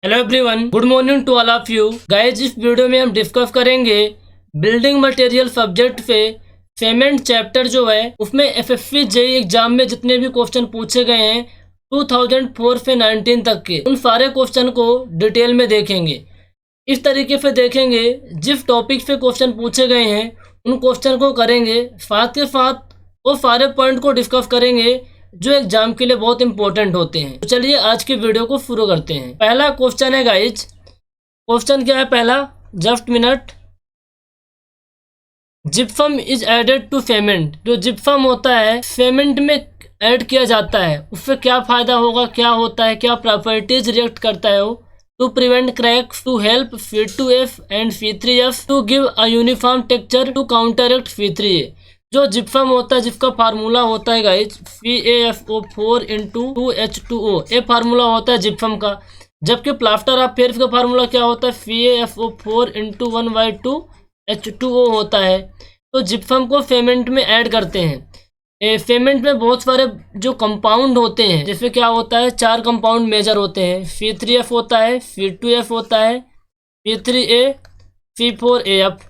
Hello everyone, good morning to all of you guys. इस video में हम discuss करेंगे बिल्डिंग मटेरियल सब्जेक्ट पे पेमेंट चैप्टर जो है उसमें एफएफसी जेईई एग्जाम में जितने भी क्वेश्चन पूछे गए हैं 2004 से 19 तक के उन सारे क्वेश्चन को डिटेल में देखेंगे। इस तरीके से देखेंगे जिस टॉपिक से क्वेश्चन पूछे गए हैं उन क्वेश्चन को करेंगे, साथ के साथ वो सारे पॉइंट को डिस्कस करेंगे जो एग्जाम के लिए बहुत इंपॉर्टेंट होते हैं। तो चलिए आज की वीडियो को शुरू करते हैं। पहला क्वेश्चन है गाइज, क्वेश्चन क्या है पहला, just minute. Gypsum is added to cement. जो जिप्सम होता है सीमेंट में ऐड किया जाता है उससे क्या फायदा होगा, क्या होता है, क्या प्रॉपर्टीज रिएक्ट करता है वो। To prevent cracks, to help C2F and C3F, to give a uniform texture, to counteract C3A। जो जिप्सम होता है जिसका फार्मूला होता है गाइज CaFO4 इंटू 2H2O, ये फार्मूला होता है जिप्सम का। जबकि प्लास्टर ऑफ पेरिस का फार्मूला क्या होता है CaFO4 इंटू 1/2H2O होता है। तो जिप्सम को सीमेंट में ऐड करते हैं। सीमेंट में बहुत सारे जो कंपाउंड होते हैं, जैसे क्या होता है, 4 कंपाउंड मेजर होते हैं। C3F होता है, C2F होता है, C3A, C4AF,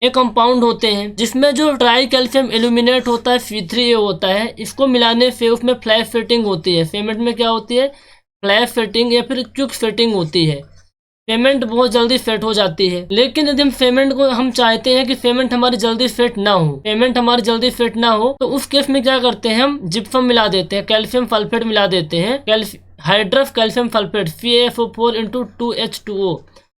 ये कंपाउंड होते हैं। जिसमें जो ट्राई कैल्शियम एल्यूमिनेट होता है C3A होता है। इसको मिलाने से उसमें फ्लैश फिटिंग होती है। सीमेंट में क्या होती है, फ्लैश फिटिंग या फिर क्विक फिटिंग होती है। सीमेंट बहुत जल्दी सेट हो जाती है। लेकिन यदि हम सीमेंट को हम चाहते हैं कि सीमेंट हमारी जल्दी सेट ना हो, सीमेंट हमारी जल्दी सेट ना हो, तो उस केस में क्या करते हैं, हम जिप्सम मिला देते हैं, कैल्शियम सल्फेट मिला देते हैं, hydrous calcium sulphate CaFO4 into 2H2O,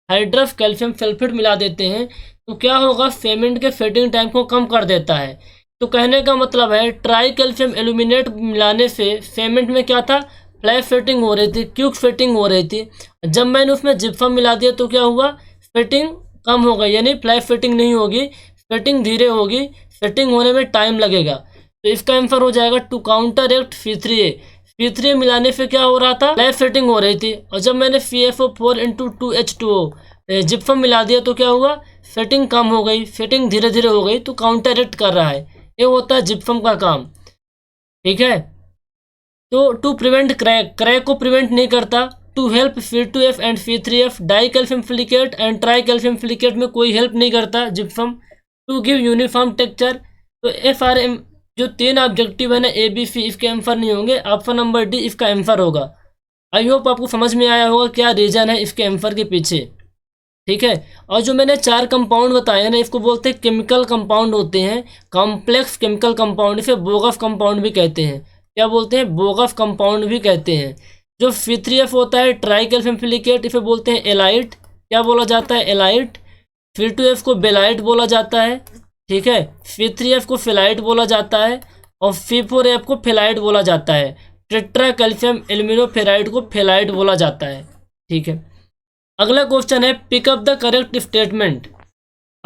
hydrous calcium sulphate मिला देते हैं। तो क्या होगा, सीमेंट के सेटिंग टाइम को कम कर देता है। तो कहने का मतलब है ट्राई कैल्शियम एल्यूमिनेट मिलाने से सीमेंट में क्या था, फ्लैश फिटिंग हो रही थी, क्विक फिटिंग हो रही थी। जब मैंने उसमें जिप्सम मिला दिया तो क्या हुआ, फिटिंग कम हो गई, यानी फ्लैश फिटिंग नहीं होगी, फिटिंग धीरे होगी, फिटिंग होने में टाइम लगेगा। तो इसका आंसर हो जाएगा टू काउंटरएक्ट C3A। C3A मिलाने से क्या हो रहा था, फ्लैश फिटिंग हो रही थी, और जब मैंने CaFO4 इंटू 2H2O जिप्सम मिला दिया तो क्या हुआ, फिटिंग कम हो गई, फिटिंग धीरे धीरे हो गई, तो काउंटरएक्ट कर रहा है। ये होता है जिप्सम का काम, ठीक है। तो टू प्रिवेंट क्रैक, क्रैक को प्रिवेंट नहीं करता। To help C2F and C3F, di calcium silicate and tri calcium silicate में कोई हेल्प नहीं करता gypsum. To give uniform texture. तो FRM जो 3 ऑब्जेक्टिव है ना ABC, इसके आंसर नहीं होंगे, ऑप्शन नंबर D इसका आंसर होगा। आई होप आपको समझ में आया होगा क्या रीजन है इसके आंसर के पीछे, ठीक है। और जो मैंने 4 कंपाउंड बताए ना, इसको बोलते हैं केमिकल कंपाउंड होते हैं, कॉम्प्लेक्स केमिकल कंपाउंड, इसे बोगस कंपाउंड भी कहते हैं। क्या बोलते हैं, बोगस कंपाउंड भी कहते हैं। जो C3F होता है ट्राई कैल्शियम सिलिकेट, इसे बोलते हैं एलाइट। क्या बोला जाता है, एलाइट। C2F को बेलाइट बोला जाता है, ठीक है। C3F को फिलाइट बोला जाता है, और C4F को फिलाइट बोला जाता है। टेट्रा कैल्शियम एल्यूमिनोफेराइड को फिलाइट बोला जाता है, ठीक है। अगला क्वेश्चन है, पिकअप द करेक्ट स्टेटमेंट।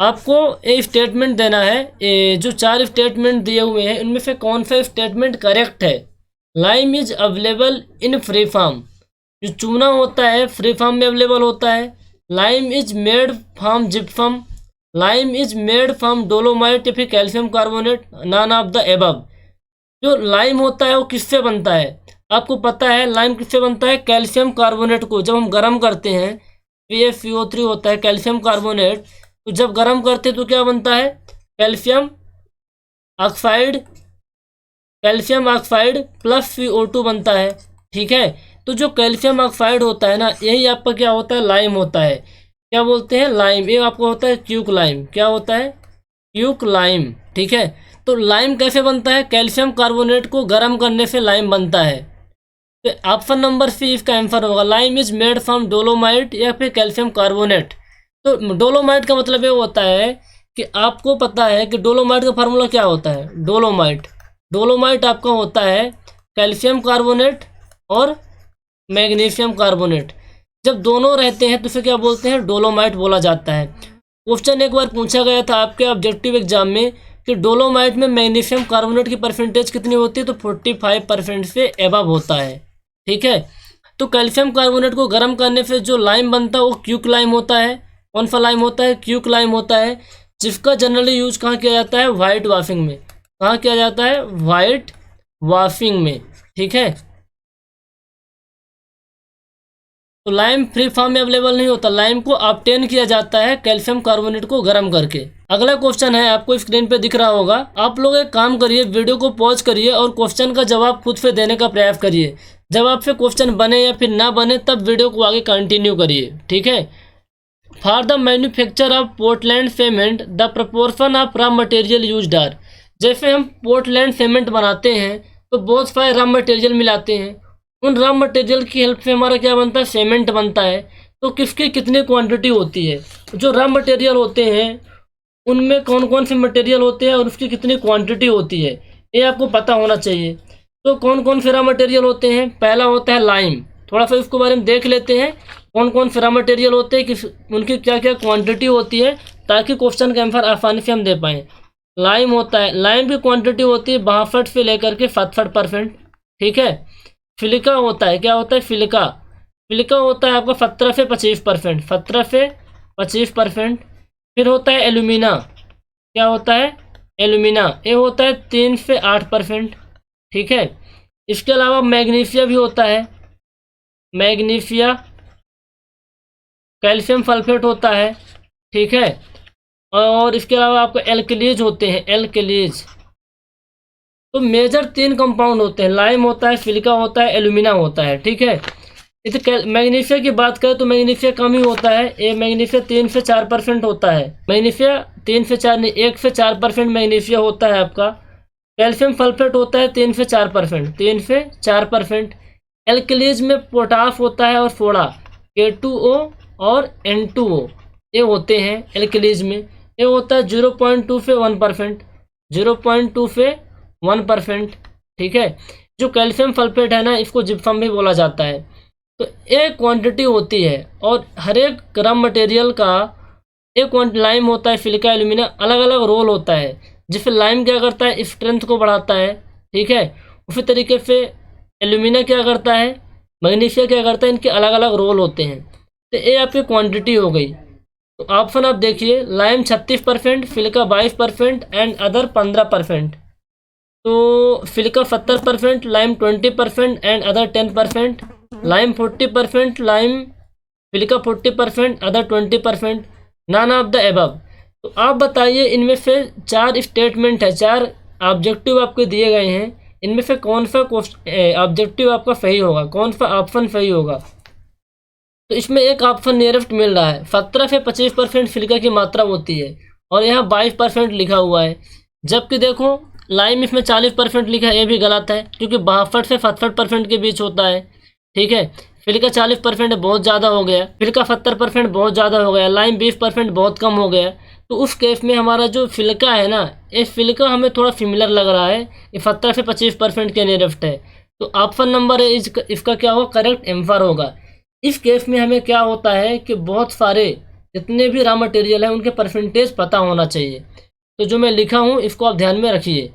आपको ये स्टेटमेंट देना है, जो 4 स्टेटमेंट दिए हुए हैं उनमें से कौन सा स्टेटमेंट करेक्ट है। Lime is available in free form, जो चूना होता है फ्री फार्म में अवेलेबल होता है। Lime is made from gypsum, lime is made from dolomite या फिर calcium carbonate, none of the above. जो लाइम होता है वो किससे बनता है, आपको पता है लाइम किससे बनता है, कैल्शियम कार्बोनेट को जब हम गर्म करते हैं, PaCO3 होता है कैल्शियम कार्बोनेट, तो जब गर्म करते हैं तो क्या बनता है, calcium oxide, calcium oxide plus CO2 बनता है, ठीक है। तो जो कैल्शियम ऑक्साइड होता है ना, यही आपका क्या होता है, लाइम होता है। क्या बोलते हैं, लाइम। ये आपको होता है क्यूक लाइम। क्या होता है, क्यूक लाइम, ठीक है। तो लाइम कैसे बनता है, कैल्शियम कार्बोनेट को गर्म करने से लाइम बनता है। तो ऑप्शन नंबर C इसका आंसर होगा। Lime is made from dolomite या फिर कैल्शियम कार्बोनेट। तो डोलोमाइट का मतलब ये होता है कि आपको पता है कि डोलोमाइट का फार्मूला क्या होता है, डोलोमाइट, डोलोमाइट आपका होता है कैल्शियम कार्बोनेट और मैग्नीशियम कार्बोनेट। जब दोनों रहते हैं तो उसे क्या बोलते हैं, डोलोमाइट बोला जाता है। क्वेश्चन एक बार पूछा गया था आपके ऑब्जेक्टिव एग्जाम में कि डोलोमाइट में मैग्नीशियम कार्बोनेट की परसेंटेज कितनी होती है, तो 45% से एबव होता है, ठीक है। तो कैल्शियम कार्बोनेट को गर्म करने से जो लाइम बनता है वो क्यूक लाइम होता है। कौन सा लाइम होता है, क्यूक लाइम होता है, जिसका जनरली यूज कहाँ किया जाता है, वाइट वॉशिंग में। कहाँ किया जाता है, वाइट वॉशिंग में, ठीक है। तो लाइम फ्री फॉर्म में अवेलेबल नहीं होता, लाइम को ऑब्टेन किया जाता है कैल्शियम कार्बोनेट को गर्म करके। अगला क्वेश्चन है, आपको स्क्रीन पे दिख रहा होगा। आप लोग एक काम करिए, वीडियो को पॉज करिए और क्वेश्चन का जवाब खुद से देने का प्रयास करिए। जब आपसे क्वेश्चन बने या फिर ना बने तब वीडियो को आगे कंटिन्यू करिए, ठीक है। For the manufacture of Portland cement the proportion of raw material used are. जैसे हम पोर्टलैंड सीमेंट बनाते हैं तो बहुत सारे रॉ मटेरियल मिलाते हैं, उन रॉ मटेरियल की हेल्प से हमारा क्या बनता है, सीमेंट बनता है। तो किसकी कितनी क्वांटिटी होती है, जो रॉ मटेरियल होते हैं उनमें कौन कौन से मटेरियल होते हैं और उसकी कितनी क्वांटिटी होती है, ये आपको पता होना चाहिए। तो कौन कौन से रॉ मटेरियल होते हैं, पहला होता है लाइम। थोड़ा सा इसके बारे में देख लेते हैं, कौन कौन से रॉ मटेरियल होते हैं, किस उनकी क्या क्या क्वांटिटी होती है, ताकि क्वेश्चन का आंसर आसानी से हम दे पाएँ। लाइम होता है, लाइम की क्वांटिटी होती है 62 से लेकर के 67%, ठीक है। सिलिका होता है, क्या होता है, सिलिका, सिलिका होता है आपका 17 से 25%, 17 से 25%। फिर होता है एल्यूमिना, क्या होता है, एल्यूमिना, ये होता है 3 से 8%, ठीक है। इसके अलावा मैग्नीशिया भी होता है, मैग्नीशिया, कैल्शियम सल्फेट होता है, ठीक है। और इसके अलावा आपको एल्कलीज होते हैं, एल्कलीज। तो मेजर 3 कंपाउंड होते हैं, लाइम होता है, सिलिका होता है, एल्यूमिना होता है, ठीक है। इस मैग्नीशिया की बात करें तो मैग्नीशिया कम ही होता है, ये मैग्नीशिया 3 से 4% होता है, मैग्नीशिया 3 से 4 नहीं 1 से 4% मैग्नीशिया होता है आपका। कैल्शियम सल्फेट होता है 3 से 4%, 3 से 4%। एल्कलीज में पोटास होता है और सोडा, K2O और N2O, ये होते हैं एल्कलीज में। ये होता है 0.2 से 1%, 0.2 से 1%, ठीक है। जो कैल्शियम सल्फेट है ना, इसको जिप्सम भी बोला जाता है। तो एक क्वांटिटी होती है और हर एक रॉ मटेरियल का एक लाइम होता है, सिलिका, एल्यूमिना, अलग अलग रोल होता है। जिससे लाइम क्या करता है, स्ट्रेंथ को बढ़ाता है, ठीक है। उसी तरीके से एल्यूमिना क्या करता है, मैग्नीशिया क्या करता है, इनके अलग अलग रोल होते हैं। तो ये आपकी क्वांटिटी हो गई। तो ऑप्शन आप देखिए, लाइम 36%, सिलिका 22% एंड अदर 15%। तो silica 70%, lime 20% and other 10%, lime 40%, lime, silica 40%, other 20%, none of the above. तो आप बताइए, इनमें से 4 स्टेटमेंट है, 4 ऑब्जेक्टिव आपको दिए गए हैं, इनमें से कौन सा ऑब्जेक्टिव आपका सही होगा, कौन सा ऑप्शन सही होगा। तो इसमें एक ऑप्शन नियरेस्ट मिल रहा है, 17 से 25% सिलिका की मात्रा होती है और यहाँ 22% लिखा हुआ है। जबकि देखो लाइम इसमें 40% लिखा है, ये भी गलत है, क्योंकि 62 से 67% के बीच होता है, ठीक है। सिलिका 40% बहुत ज़्यादा हो गया, सिलिका 70% बहुत ज़्यादा हो गया, लाइम 20% बहुत कम हो गया। तो उस केस में हमारा जो सिलिका है ना, ये सिलिका हमें थोड़ा सिमिलर लग रहा है, ये 17 से 25% के नियरेस्ट है। तो ऑप्शन नंबर है इसका क्या होगा, करेक्ट आंसर होगा। इस केस में हमें क्या होता है कि बहुत सारे जितने भी रॉ मटेरियल हैं उनके परसेंटेज पता होना चाहिए। तो जो मैं लिखा हूँ इसको आप ध्यान में रखिए।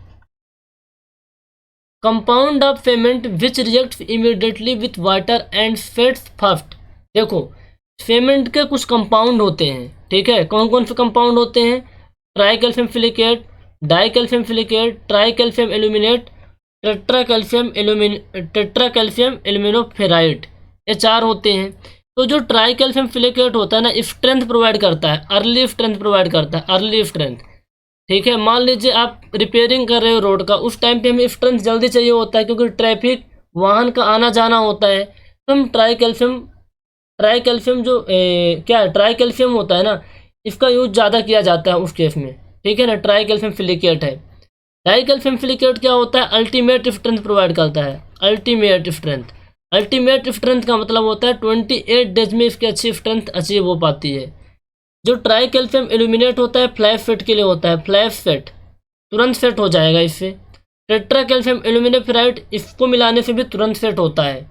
Compound of cement which reacts immediately with water and sets first. देखो सीमेंट के कुछ कंपाउंड होते हैं, ठीक है। कौन कौन से कंपाउंड होते हैं, tri calcium silicate, di calcium silicate, tri calcium aluminate, tetra calcium aluminoferrite, ये 4 होते हैं। तो जो ट्राई कैल्शियम सिलिकेट होता है ना, स्ट्रेंथ प्रोवाइड करता है, अर्ली स्ट्रेंथ प्रोवाइड करता है, अर्ली स्ट्रेंथ, ठीक है। मान लीजिए आप रिपेयरिंग कर रहे हो रोड का, उस टाइम पे हमें स्ट्रेंथ जल्दी चाहिए होता है क्योंकि ट्रैफिक, वाहन का आना जाना होता है। तो हम ट्राई कैल्शियम जो क्या है, ट्राई कैल्शियम होता है ना, इसका यूज ज़्यादा किया जाता है उस केस में, ठीक है ना। ट्राई कैल्शियम सिलिकेट है। डाई कैल्शियम सिलिकेट क्या होता है, अल्टीमेट स्ट्रेंथ प्रोवाइड करता है, अल्टीमेट स्ट्रेंथ। अल्टीमेट स्ट्रेंथ का मतलब होता है 28 डेज में इसकी अच्छी स्ट्रेंथ अचीव हो पाती है। जो ट्राई कैल्शियम एल्यूमिनेट होता है फ्लैश सेट के लिए होता है, फ्लैश सेट तुरंत सेट हो जाएगा इससे। टेट्रा कैल्शियम एल्यूमिनोफेराइड, इसको मिलाने से भी तुरंत सेट होता है।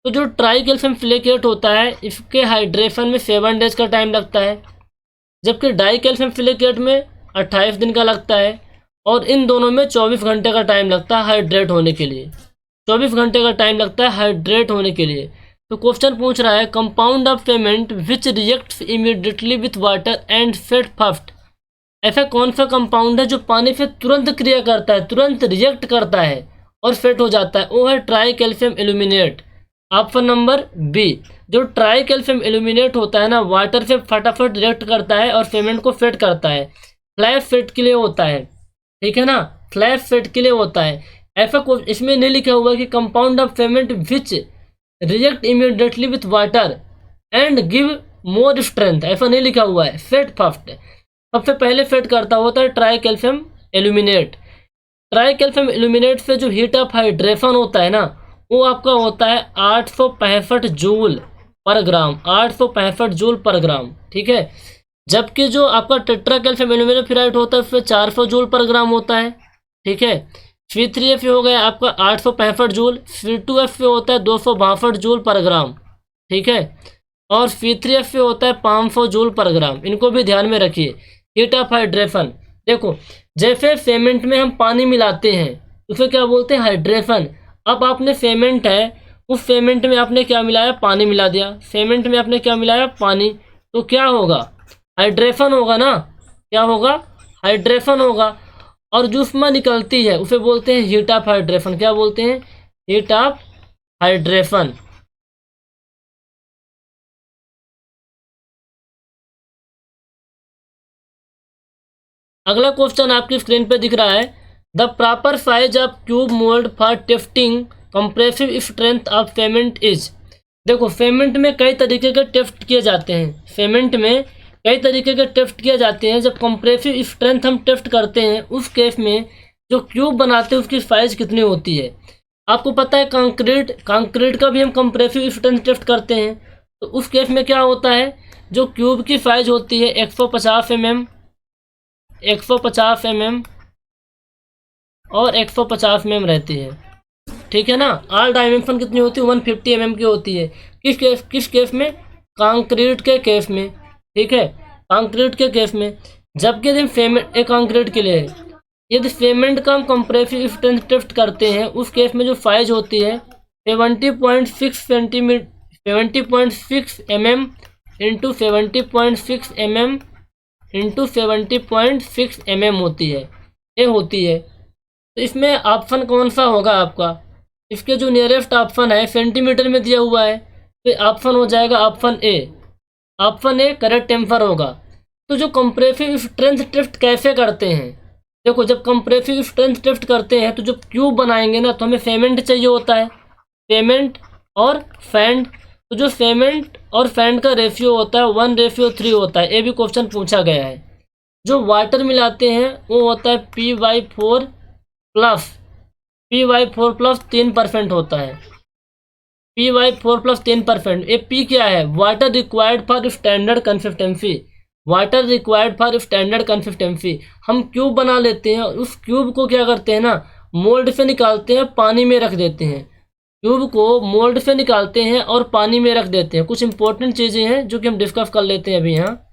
तो जो ट्राई कैल्शियम सिलिकेट होता है इसके हाइड्रेशन में 7 डेज का टाइम लगता है, जबकि डाई कैल्शियम सिलिकेट में 28 दिन का लगता है। और इन दोनों में 24 घंटे का टाइम लगता है हाइड्रेट होने के लिए, 24 घंटे का टाइम लगता है हाइड्रेट होने के लिए। तो क्वेश्चन पूछ रहा है compound of cement which reacts immediately with water and set first. ऐसा कौन सा कंपाउंड है जो पानी से तुरंत क्रिया करता है, तुरंत रिएक्ट करता है और फेट हो जाता है, वो है tri calcium aluminate. Option number B. जो ट्राई कैल्शियम एल्यूमिनेट होता है ना, वाटर से फटाफट रिएक्ट करता है और फेमेंट को फेड करता है, फ्लैश फेड के लिए होता है, ठीक है ना, फ्लैश फेड के लिए होता है। ऐसा कुछ इसमें नहीं लिखा हुआ कि compound of cement which react immediately with water and give more strength, ऐसा नहीं लिखा हुआ है। फेड फर्स्ट, सबसे पहले फेड करता होता है tri calcium aluminate. Try calcium aluminate से जो हीट ऑफ हाइड्रेशन होता है ना, वो आपका होता है 865 जूल पर ग्राम, 865 जूल पर ग्राम, ठीक है। जबकि जो आपका टेट्रा कैल्शियम एल्यूमिनियम फ्लोराइड होता है उसमें 400 जूल पर ग्राम होता है, ठीक है। Fe3F हो गया आपका 865 जूल, Fe2F होता है 262 जूल पर ग्राम, ठीक है। और Fe3F होता है 500 जूल पर ग्राम। इनको भी ध्यान में रखिए। हीट ऑफ हाइड्रेशन, देखो जैसे फेमेंट में हम पानी मिलाते हैं उसे क्या बोलते हैं, हाइड्रेशन। अब आपने फेमेंट है, उस फेमेंट में आपने क्या मिलाया, पानी मिला दिया। फेमेंट में आपने क्या मिलाया, पानी, तो क्या होगा, हाइड्रेशन होगा ना, क्या होगा, हाइड्रेशन होगा। और जो उसमें निकलती है उसे बोलते हैं हीट ऑफ हाइड्रेशन। क्या बोलते हैं, हीट ऑफ हाइड्रेशन। अगला क्वेश्चन आपकी स्क्रीन पे दिख रहा है, the proper size of cube mould for testing compressive strength of cement is. देखो फेमेंट में कई तरीके के टेस्ट किए जाते हैं, फेमेंट में कई तरीके के टेस्ट किए जाते हैं। जब कंप्रेसिव स्ट्रेंथ हम टेस्ट करते हैं उस केस में जो क्यूब बनाते हैं उसकी साइज कितनी होती है। आपको पता है कंक्रीट का भी हम कंप्रेसिव स्ट्रेंथ टेस्ट करते हैं, तो उस केस में क्या होता है, जो क्यूब की साइज होती है 150 mm, 150 mm और 150 mm रहती है, ठीक है ना। ऑल डायमेंशन कितनी होती है, 150 mm की होती है। किस केस में, कंक्रीट के केस में, ठीक है, कंक्रीट के केस में। जबकि यदि फेमेंट, एक कंक्रीट के लिए यदि फेमेंट का हम कंप्रेसिव स्ट्रेंथ टेस्ट करते हैं उस केस में जो साइज होती है 70.6 centimetre, 70.6 mm into 70.6 mm into 70.6 mm होती है, ये होती है। तो इसमें ऑप्शन कौन सा होगा आपका, इसके जो नियरेस्ट ऑप्शन है सेंटीमीटर में दिया हुआ है, तो ऑप्शन हो जाएगा option A. Option A correct answer होगा। तो जो कंप्रेसिव स्ट्रेंथ टेस्ट कैसे करते हैं, देखो जब कंप्रेसिव स्ट्रेंथ टेस्ट करते हैं तो जो क्यूब बनाएंगे ना, तो हमें फेमेंट चाहिए होता है, फेमेंट और सैंड। तो जो फेमेंट और सैंड का रेशियो होता है 1:3 होता है, ये भी क्वेश्चन पूछा गया है। जो वाटर मिलाते हैं वो होता है Py4 प्लस, Py4 प्लस 3% होता है, Py4 प्लस 3%। ये P क्या है, water required for standard consistency, water required for standard consistency. हम क्यूब बना लेते हैं, उस क्यूब को क्या करते हैं ना, मोल्ड से निकालते हैं, पानी में रख देते हैं। क्यूब को मोल्ड से निकालते हैं और पानी में रख देते हैं। कुछ इंपॉर्टेंट चीज़ें हैं जो कि हम डिस्कस कर लेते हैं अभी यहाँ।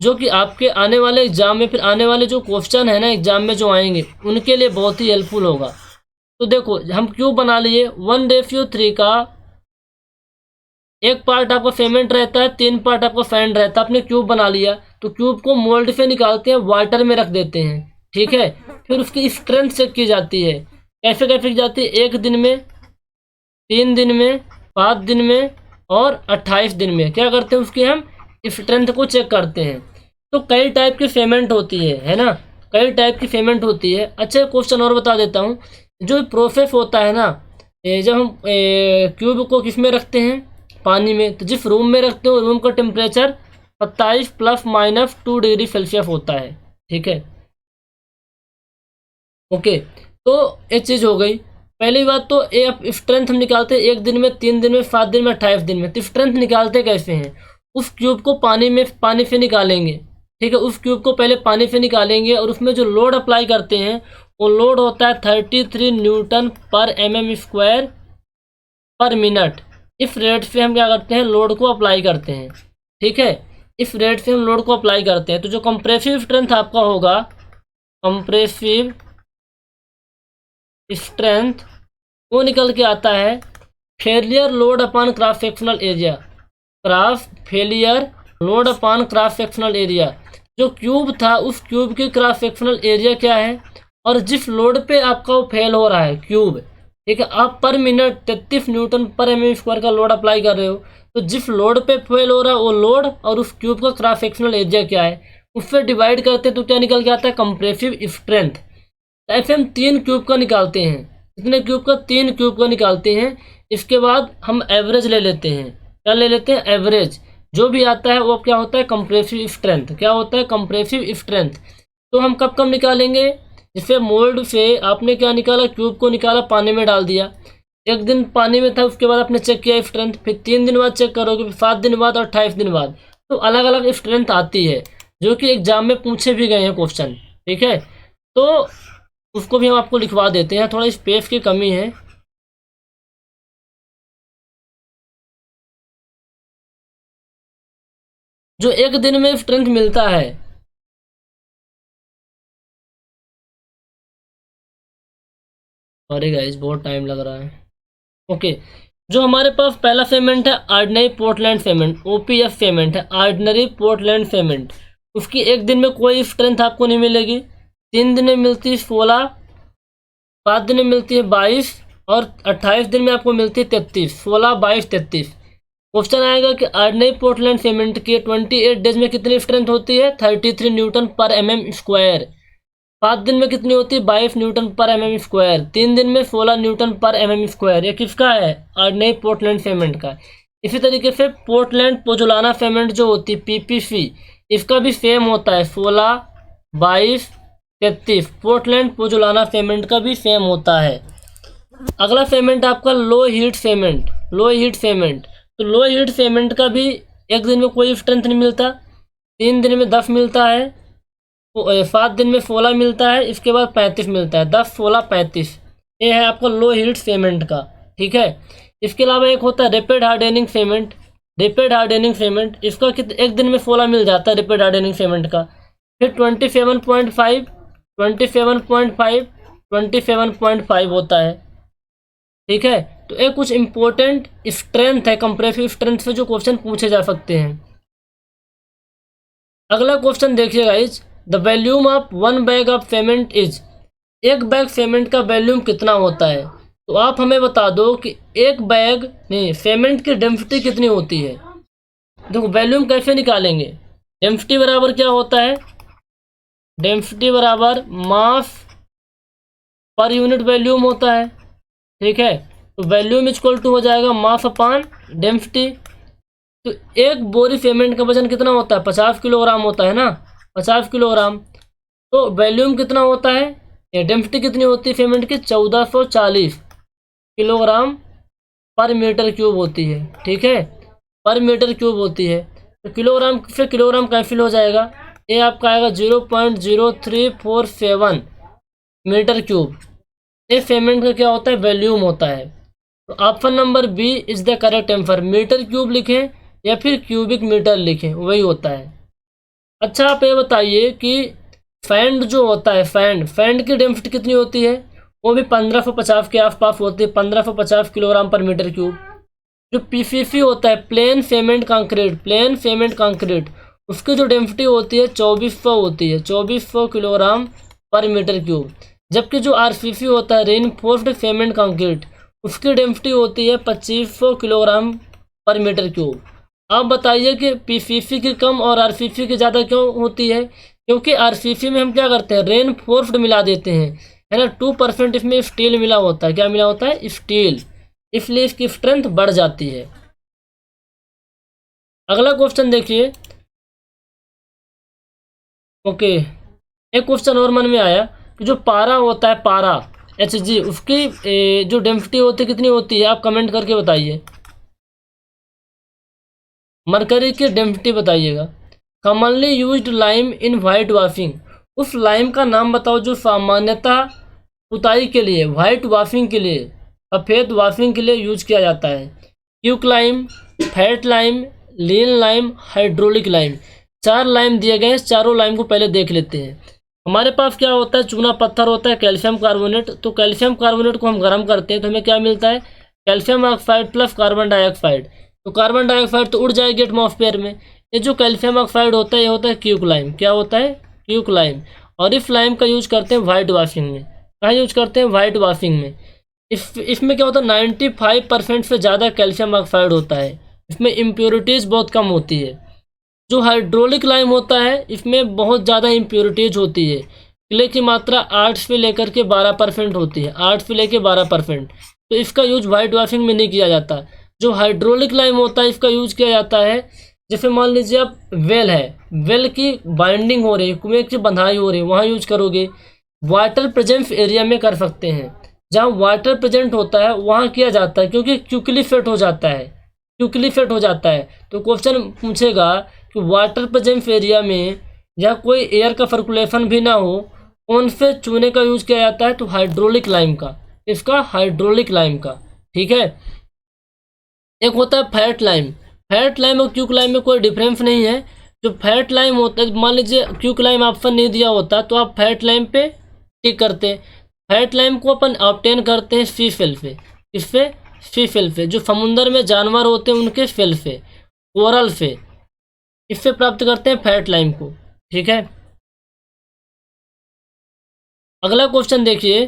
जो कि आपके आने वाले एग्जाम में, फिर आने वाले जो क्वेश्चन है ना एग्जाम में जो आएंगे उनके लिए बहुत ही हेल्पफुल होगा। तो देखो हम क्यूब बना लिए, 1:3 का एक पार्ट आपका फेमेंट रहता है, 3 पार्ट आपका सैंड रहता है। आपने क्यूब बना लिया तो क्यूब को मोल्ड से निकालते हैं, वाटर में रख देते हैं, ठीक है। फिर उसकी स्ट्रेंथ चेक की जाती है। कैसे कैसे की जाती है, 1 दिन में, 3 दिन में, 5 दिन में और 28 दिन में क्या करते हैं, उसकी हम स्ट्रेंथ को चेक करते हैं। तो कई टाइप की पेमेंट होती है ना, कई टाइप की पेमेंट होती है। अच्छा क्वेश्चन और बता देता हूँ, जो प्रोसेस होता है ना, जब हम क्यूब को किस में रखते हैं, पानी में, तो जिस रूम में रखते हो रूम का टेम्परेचर 27 ± 2 डिग्री सेल्सियस होता है, ठीक है, ओके। तो ये चीज़ हो गई। पहली बात तो ये स्ट्रेंथ हम निकालते हैं 1 दिन में, 3 दिन में, 7 दिन में, 28 दिन में। तो स्ट्रेंथ निकालते कैसे हैं, उस क्यूब को पानी से निकालेंगे, ठीक है। उस क्यूब को पहले पानी से निकालेंगे और उसमें जो लोड अप्लाई करते हैं वो लोड होता है 33 न्यूटन पर mm² पर मिनट। इस रेट से हम क्या करते हैं, लोड को अप्लाई करते हैं, ठीक है। इस रेट से हम लोड को अप्लाई करते हैं। तो जो कंप्रेसिव स्ट्रेंथ आपका होगा, कंप्रेसिव स्ट्रेंथ, वो निकल के आता है failure load upon cross sectional area, failure load upon cross sectional area. जो क्यूब था उस क्यूब की क्रॉस सेक्शनल एरिया क्या है, और जिस लोड पे आपका वो फेल हो रहा है क्यूब, ठीक है, आप पर मिनट 33 न्यूटन पर एम स्क्वायर का लोड अप्लाई कर रहे हो, तो जिस लोड पे फेल हो रहा है वो लोड और उस क्यूब का क्रॉस सेक्शनल एरिया क्या है, उससे डिवाइड करते हैं तो क्या निकल के आता है, कंप्रेसिव स्ट्रेंथ। ऐसे हम 3 क्यूब का निकालते हैं, कितने क्यूब का, 3 क्यूब का निकालते हैं। इसके बाद हम एवरेज ले लेते हैं, क्या ले लेते हैं, एवरेज। जो भी आता है वो क्या होता है, कंप्रेसिव स्ट्रेंथ, क्या होता है, कंप्रेसिव स्ट्रेंथ। तो हम कब कब निकालेंगे, जैसे मोल्ड से आपने क्या निकाला, क्यूब को निकाला, पानी में डाल दिया, एक दिन पानी में था, उसके बाद आपने चेक किया स्ट्रेंथ, फिर 3 दिन बाद चेक करोगे, फिर 7 दिन बाद और 28 दिन बाद, तो अलग अलग स्ट्रेंथ आती है, जो कि एग्जाम में पूछे भी गए हैं क्वेश्चन, ठीक है। तो उसको भी हम आपको लिखवा देते हैं, थोड़ा स्पेस की कमी है। जो एक दिन में स्ट्रेंथ मिलता है, सॉरी गाइस बहुत टाइम लग रहा है। ओके, जो हमारे पास पहला पेमेंट है ordinary Portland payment, OPF payment है, ऑर्डिनरी पोर्टलैंड पेमेंट। उसकी एक दिन में कोई स्ट्रेंथ आपको नहीं मिलेगी, 3 दिन में मिलती है 16, 7 दिन में मिलती है 22 और 28 दिन में आपको मिलती है 33, 16, 22, 33। क्वेश्चन आएगा कि ऑर्डिनरी पोर्टलैंड सीमेंट की 28 डेज में कितनी स्ट्रेंथ होती है, 33 न्यूटन पर एमएम स्क्वायर। 7 दिन में कितनी होती है, 22 न्यूटन पर एमएम स्क्वायर। 3 दिन में 16 न्यूटन पर एमएम स्क्वायर। ये किसका है, ऑर्डिनरी पोर्टलैंड सीमेंट का। इसी तरीके से पोर्टलैंड पोजोलाना सीमेंट जो होती है पीपीसी, इसका भी सेम होता है, 16, 22, 33। पोर्टलैंड पोजोलाना सीमेंट का भी सेम होता है। अगला पेमेंट आपका लो हीट पेमेंट, लो हीट पेमेंट। तो लो हीट पेमेंट का भी एक दिन में कोई स्ट्रेंथ नहीं मिलता, 3 दिन में 10 मिलता है, 7 दिन में 16 मिलता है, इसके बाद 35 मिलता है, 10, 16, 35। ये है आपका लो हीट पेमेंट का, ठीक है। इसके अलावा एक होता है rapid hardening payment, rapid hardening payment. इसका एक दिन में 16 मिल जाता है रैपिड हार्डनिंग पेमेंट का। फिर 27.5, 27.5, 27.5 होता है, ठीक है। तो ये कुछ इंपॉर्टेंट स्ट्रेंथ है, कंप्रेसिव स्ट्रेंथ से जो क्वेश्चन पूछे जा सकते हैं। अगला क्वेश्चन देखिएगा, is the volume of 1 bag of cement is, एक बैग सीमेंट का वॉल्यूम कितना होता है। तो आप हमें बता दो कि एक बैग नहीं सीमेंट की डेंसिटी कितनी होती है। देखो वॉल्यूम कैसे निकालेंगे, डेंसिटी बराबर क्या होता है, डेंसिटी बराबर मास पर यूनिट वॉल्यूम होता है, ठीक है। तो वॉल्यूम इक्वल टू हो जाएगा मास अपान डेंसिटी। तो एक बोरी सीमेंट का वजन कितना होता है, 50 किलोग्राम होता है ना, 50 किलोग्राम। तो वॉल्यूम कितना होता है, या डेंसिटी कितनी होती है सीमेंट की, 1440 किलोग्राम पर मीटर क्यूब होती है, ठीक है, पर मीटर क्यूब होती है। तो किलोग्राम से किलोग्राम कैंसिल हो जाएगा, ये आपका आएगा 0.0347 मीटर क्यूब। ये सीमेंट का क्या होता है, वॉल्यूम होता है। तो option number B is the correct answer. Metre cube लिखें या फिर क्यूबिक मीटर लिखें, वही होता है। अच्छा आप ये बताइए कि फैंड जो होता है, फैंड की डेंसिटी कितनी होती है, वो भी 1550 के आसपास होती है, 1550 किलोग्राम पर मीटर क्यूब। जो पीसीसी होता है, plane cement concrete, plane cement concrete, उसकी जो डेंसिटी होती है 2400 होती है, 2400 किलोग्राम पर मीटर क्यूब। जबकि जो आरसीसी होता है, रेनफोर्स्ड सीमेंट कंक्रीट, उसकी डेंसिटी होती है 2500 किलोग्राम पर मीटर क्यूब। आप बताइए कि पीसीसी की कम और आरसीसी की ज़्यादा क्यों होती है, क्योंकि आरसीसी में हम क्या करते हैं, रेनफोर्स्ड मिला देते हैं, है ना, 2% इसमें स्टील मिला होता है। क्या मिला होता है, स्टील, इसलिए इसकी स्ट्रेंथ बढ़ जाती है। अगला क्वेश्चन देखिए। ओके, एक क्वेश्चन और मन में आया कि जो पारा होता है, पारा Hg, उसकी जो डेंसिटी होती है कितनी होती है, आप कमेंट करके बताइए। मरकरी की डेंसिटी बताइएगा। Commonly used lime in white washing, उस लाइम का नाम बताओ जो सामान्यतः पुताई के लिए, वाइट वॉशिंग के लिए, सफ़ेद वॉशिंग के लिए यूज किया जाता है। क्यूक लाइम, फैट लाइम, लीन लाइम, हाइड्रोलिक लाइम। 4 लाइम दिए गए हैं, चारों लाइम को पहले देख लेते हैं। हमारे पास क्या होता है, चूना पत्थर होता है, कैल्शियम कार्बोनेट। तो कैल्शियम कार्बोनेट को हम गर्म करते हैं तो हमें क्या मिलता है, calcium oxide plus carbon dioxide. तो कार्बन डाइऑक्साइड तो उड़ जाएगी एटमॉस्फेयर में। ये जो कैल्शियम ऑक्साइड होता है, ये होता है क्यूक लाइम। क्या होता है, क्यूक लाइम। और इफ लाइम का यूज करते हैं वाइट वॉशिंग में। कहाँ यूज करते हैं? वाइट वॉशिंग में। इसमें क्या होता है, 95% से ज़्यादा कैल्शियम ऑक्साइड होता है। इसमें इम्प्योरिटीज़ बहुत कम होती है। जो हाइड्रोलिक लाइम होता है इसमें बहुत ज़्यादा इम्प्योरिटीज होती है। क्ले की मात्रा 8 से लेकर के 12% होती है, 8 से लेकर 12%। तो इसका यूज वाइट वॉशिंग में नहीं किया जाता। जो हाइड्रोलिक लाइम होता है इसका यूज किया जाता है, जैसे मान लीजिए आप वेल है, वेल की बाइंडिंग हो रही है, कुएं की बंधाई हो रही है, वहाँ यूज करोगे। वाटर प्रेजेंस एरिया में कर सकते हैं, जहाँ वाटर प्रेजेंट होता है वहाँ किया जाता है, क्योंकि क्विकली फिट हो जाता है, क्विकली फिट हो जाता है। तो क्वेश्चन पूछेगा कि वाटर प्रेजेंस एरिया में या कोई एयर का सर्कुलेशन भी ना हो, कौन से चूने का यूज किया जाता है? तो हाइड्रोलिक लाइम का। इसका हाइड्रोलिक लाइम का, ठीक है। एक होता है फैट लाइम। फैट लाइम और क्यूक लाइम में कोई डिफरेंस नहीं है। जो फैट लाइम होता है, मान लीजिए क्यूक लाइम ऑप्शन नहीं दिया होता तो आप फैट लाइम पे टिक करते। फैट लाइम को अपन ऑब्टेन करते हैं सी सेल से। किससे? सी सेल से। जो समुद्र में जानवर होते हैं उनके सेल से, कोरल से, इससे प्राप्त करते हैं फैट लाइम को, ठीक है। अगला क्वेश्चन देखिए,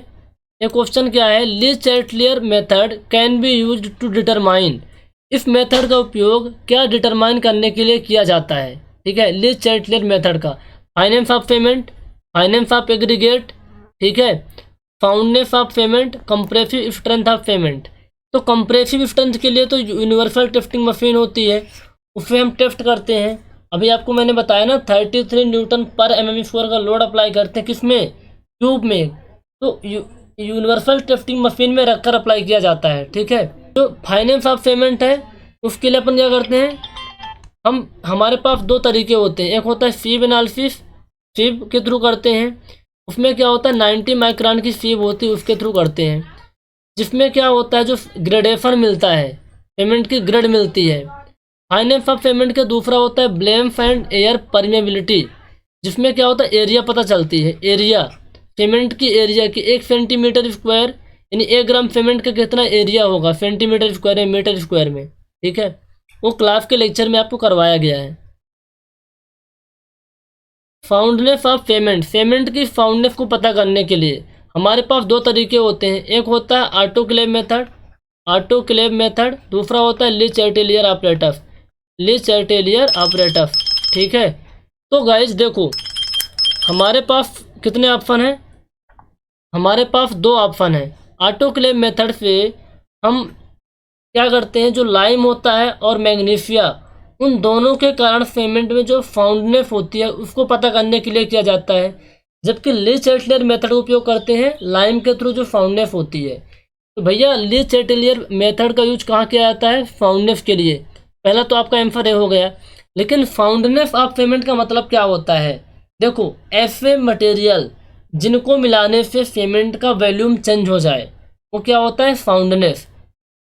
ये क्वेश्चन क्या है? Le Chatelier method can be used to determine. इस मेथड का उपयोग क्या डिटरमाइन करने के लिए किया जाता है? ठीक है, ली चैटलियर मेथड का fineness of cement, fineness of aggregate, ठीक है, soundness of cement, compressive strength of cement. तो कंप्रेसिव स्ट्रेंथ के लिए तो यूनिवर्सल टेस्टिंग मशीन होती है, उससे हम टेस्ट करते हैं। अभी आपको मैंने बताया ना 33 न्यूटन पर mm² का लोड अप्लाई करते हैं, किसमें? ट्यूब में। तो यूनिवर्सल टेस्टिंग मशीन में रखकर अप्लाई किया जाता है, ठीक है। तो फाइनेंस ऑफ पेमेंट है, उसके लिए अपन क्या करते हैं, हमारे पास दो तरीके होते हैं। एक होता है सीव एनालिसिस, सीव के थ्रू करते हैं। उसमें क्या होता है 90 माइक्रोन की सीव होती है, उसके थ्रू करते हैं। जिसमें क्या होता है, जो ग्रेडेशन मिलता है, पेमेंट की ग्रेड मिलती है। फाइनेंस ऑफ पेमेंट के दूसरा होता है ब्लेम एंड एयर परमेबिलिटी, जिसमें क्या होता है एरिया पता चलती है। एरिया, पेमेंट की एरिया की 1 सेंटीमीटर स्क्वायर, यानी 1 ग्राम पेमेंट का कितना एरिया होगा सेंटीमीटर स्क्वायर या मीटर स्क्वायर में, ठीक है। वो क्लास के लेक्चर में आपको करवाया गया है। फाउंडनेस ऑफ पेमेंट, पेमेंट की फाउंडनेस को पता करने के लिए हमारे पास दो तरीके होते हैं। एक होता है ऑटोक्लेव मेथड, ऑटोक्लेव मेथड। दूसरा होता है ली चैटेलियर ऑपरेटर, ली चैटेलियर ऑपरेटर, ठीक है। तो गाइज देखो, हमारे पास कितने ऑप्शन हैं? हमारे पास दो ऑप्शन है। ऑटोक्लेव मेथड से हम क्या करते हैं, जो लाइम होता है और मैग्नीशिया, उन दोनों के कारण पेमेंट में जो फाउंडनेस होती है उसको पता करने के लिए किया जाता है। जबकि ली चैटलियर मेथड का उपयोग करते हैं लाइम के थ्रू जो फाउंडनेस होती है। तो भैया ली चैटलियर मेथड का यूज कहाँ किया जाता है? फाउंडनेस के लिए। पहला तो आपका आंसर ये हो गया। लेकिन फाउंडनेस ऑफ पेमेंट का मतलब क्या होता है? देखो, ऐसे मटेरियल जिनको मिलाने से पेमेंट का वॉल्यूम चेंज हो जाए, वो क्या होता है? फाउंडनेस।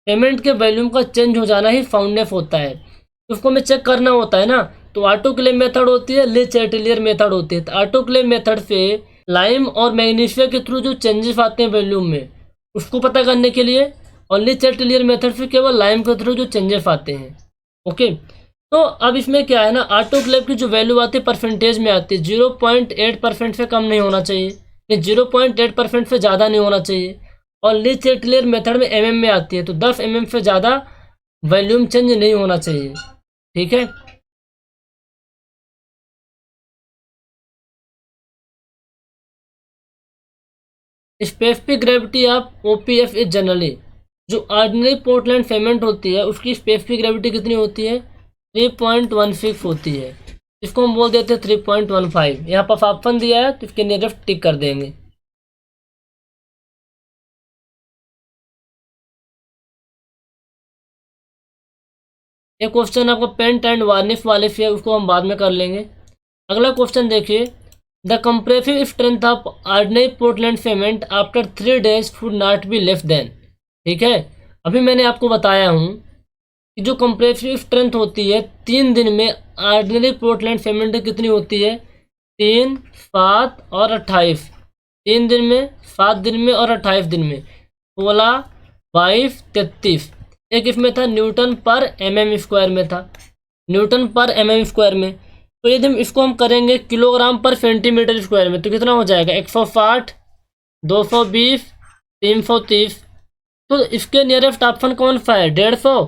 पेमेंट के वॉल्यूम का चेंज हो जाना ही फाउंडनेस होता है। उसको हमें चेक करना होता है ना। तो ऑटोक्लेव मेथड होती है, ली चैटलियर मेथड होती है। तो ऑटोक्लेव मेथड से लाइम और मैग्नीशिया के थ्रू जो चेंजेस आते हैं वॉल्यूम में, उसको पता करने के लिए, और ली चैटलियर मेथड से केवल लाइम के थ्रू जो चेंजेस आते हैं। ओके, तो अब इसमें क्या है ना, ऑटोक्लेव की जो वैल्यू आती है परसेंटेज में आती है। 0.8% से कम नहीं होना चाहिए, 0.8% से ज़्यादा नहीं होना चाहिए। और ली चैटलियर मेथड में mm में आती है, तो 10 mm से ज़्यादा वॉल्यूम चेंज नहीं होना चाहिए, ठीक है। Specific gravity of OPF is generally, जो ऑर्डिनरी पोर्टलैंड पेमेंट होती है उसकी स्पेसिफिक ग्रेविटी कितनी होती है? 3.16 होती है। इसको हम बोल देते हैं 3.15। यहाँ पर ऑप्शन दिया है तो इसके नियरेस्ट टिक कर देंगे। ये क्वेश्चन आपको पेंट एंड वार्निश वाले से, उसको हम बाद में कर लेंगे। अगला क्वेश्चन देखिए, the compressive strength of ordinary Portland payment after 3 days would not be less than, ठीक है। अभी मैंने आपको बताया हूँ कि जो कंप्रेसिव स्ट्रेंथ होती है 3 दिन में ऑर्डिनरी पोर्टलैंड पेमेंट कितनी होती है? 3, 7 और 28। 3 दिन में, 7 दिन में और 28 दिन में, 16, 22, 33। एक इसमें था न्यूटन पर mm² में था, न्यूटन पर mm² में। तो यदि हम करेंगे किलोग्राम पर सेंटीमीटर स्क्वायर में, तो कितना हो जाएगा 160, 220, 330। तो इसके नियरेस्ट ऑप्शन कौन सा है 150,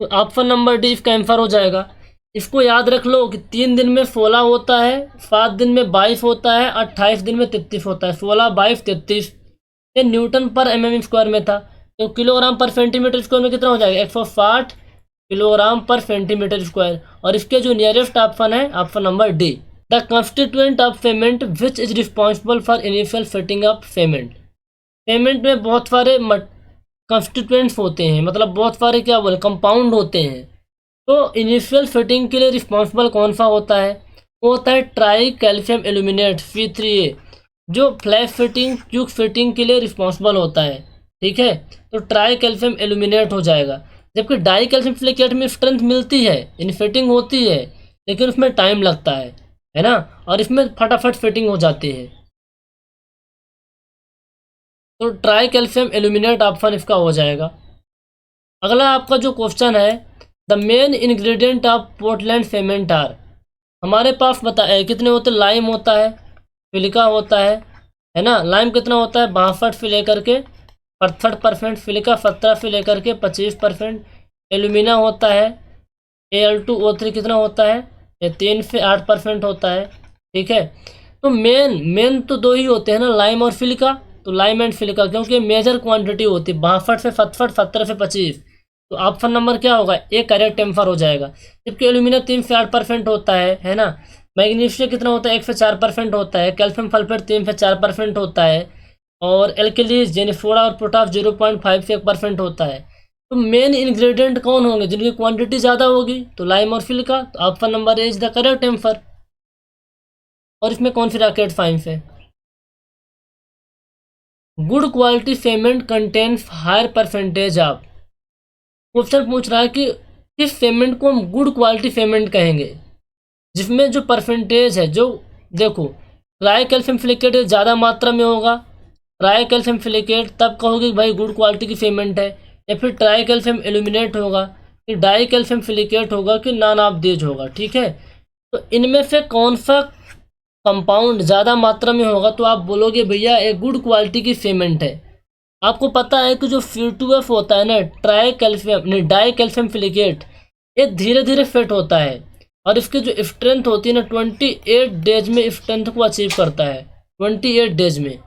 तो ऑप्शन नंबर डी इसका आंसर हो जाएगा। इसको याद रख लो कि 3 दिन में 16 होता है, 7 दिन में 22 होता है, 28 दिन में 33 होता है। 16, 22, 33 ये न्यूटन पर mm स्क्वायर में था, तो किलोग्राम पर सेंटीमीटर स्क्वायर में कितना हो जाएगा 160 किलोग्राम पर सेंटीमीटर स्क्वायर। और इसके जो नियरेस्ट ऑप्शन है option number D. The constituent of payment which is responsible for initial setting of payment. Payment में बहुत सारे कंस्टिट्यूएंट्स होते हैं, मतलब बहुत सारे क्या बोले कंपाउंड होते हैं। तो इनिशियल फिटिंग के लिए रिस्पॉन्सिबल कौन सा होता है, वो होता है ट्राई कैल्शियम एल्यूमिनेट C3A, जो फ्लैश फिटिंग क्यूक फिटिंग के लिए रिस्पॉन्सिबल होता है। ठीक है, तो ट्राई कैल्शियम एल्यूमिनेट हो जाएगा। जबकि डाई कैल्शियम सिलिकेट में स्ट्रेंथ मिलती है, इन फिटिंग होती है, लेकिन उसमें टाइम लगता है ना, और इसमें फटाफट फिटिंग हो जाती है। तो ट्राई कैल्शियम एल्यूमिनेट ऑप्शन इसका हो जाएगा। अगला आपका जो क्वेश्चन है, the main ingredient of Portland cement are. हमारे पास कितने होते हैं, लाइम होता है, सिलिका होता है ना। लाइम कितना होता है 62 से लेकर के 68%, सिलिका 17 से लेकर के 25%, एल्यूमिना होता है Al2O3 कितना होता है, ये 3 से 8% होता है। ठीक है, तो मेन तो दो ही होते हैं ना, लाइम और सिलिका। तो लाइम एंड सिलिका क्योंकि मेजर क्वांटिटी होती है 62 से 67, 17 से 25, तो ऑप्शन नंबर क्या होगा ए करेक्ट आंसर हो जाएगा। जबकि एल्यूमिना 3 से 8% होता है ना। मैग्नीशियम कितना होता है 1 से 4% होता है, कैल्शियम सल्फेट 3 से 4% होता है, और एल्कलीज यानी सोडा और पोटाश 0.5 से 1% होता है। तो मेन इंग्रेडिएंट कौन होंगे जिनकी क्वांटिटी ज़्यादा होगी, तो लाइम और सिलिका। तो option number A is the correct answer. और इसमें कौन सी रॉकेट साइंस है, good quality cement contains higher percentage of. Question पूछ रहा है कि किस सीमेंट को हम गुड क्वालिटी सीमेंट कहेंगे, जिसमें जो परसेंटेज है, जो देखो ट्राई कैल्शियम सिलिकेट ज़्यादा मात्रा में होगा, ट्राई कैल्शियम सिलिकेट तब कहोगे भाई गुड क्वालिटी की सीमेंट है, या फिर ट्राई कैल्शियम एल्यूमिनेट होगा, कि डाई कैल्शियम सिलिकेट होगा, कि नॉन ऑब्देज होगा। ठीक है, तो इनमें से कौन सा कंपाउंड ज़्यादा मात्रा में होगा, तो आप बोलोगे भैया एक गुड क्वालिटी की सीमेंट है। आपको पता है कि जो C2F होता है ना, ट्राई कैल्शियम नहीं डाई कैल्शियम सिलिकेट, ये धीरे धीरे फेट होता है, और इसकी जो स्ट्रेंथ होती है ना 28 डेज में स्ट्रेंथ को अचीव करता है, 28 डेज में।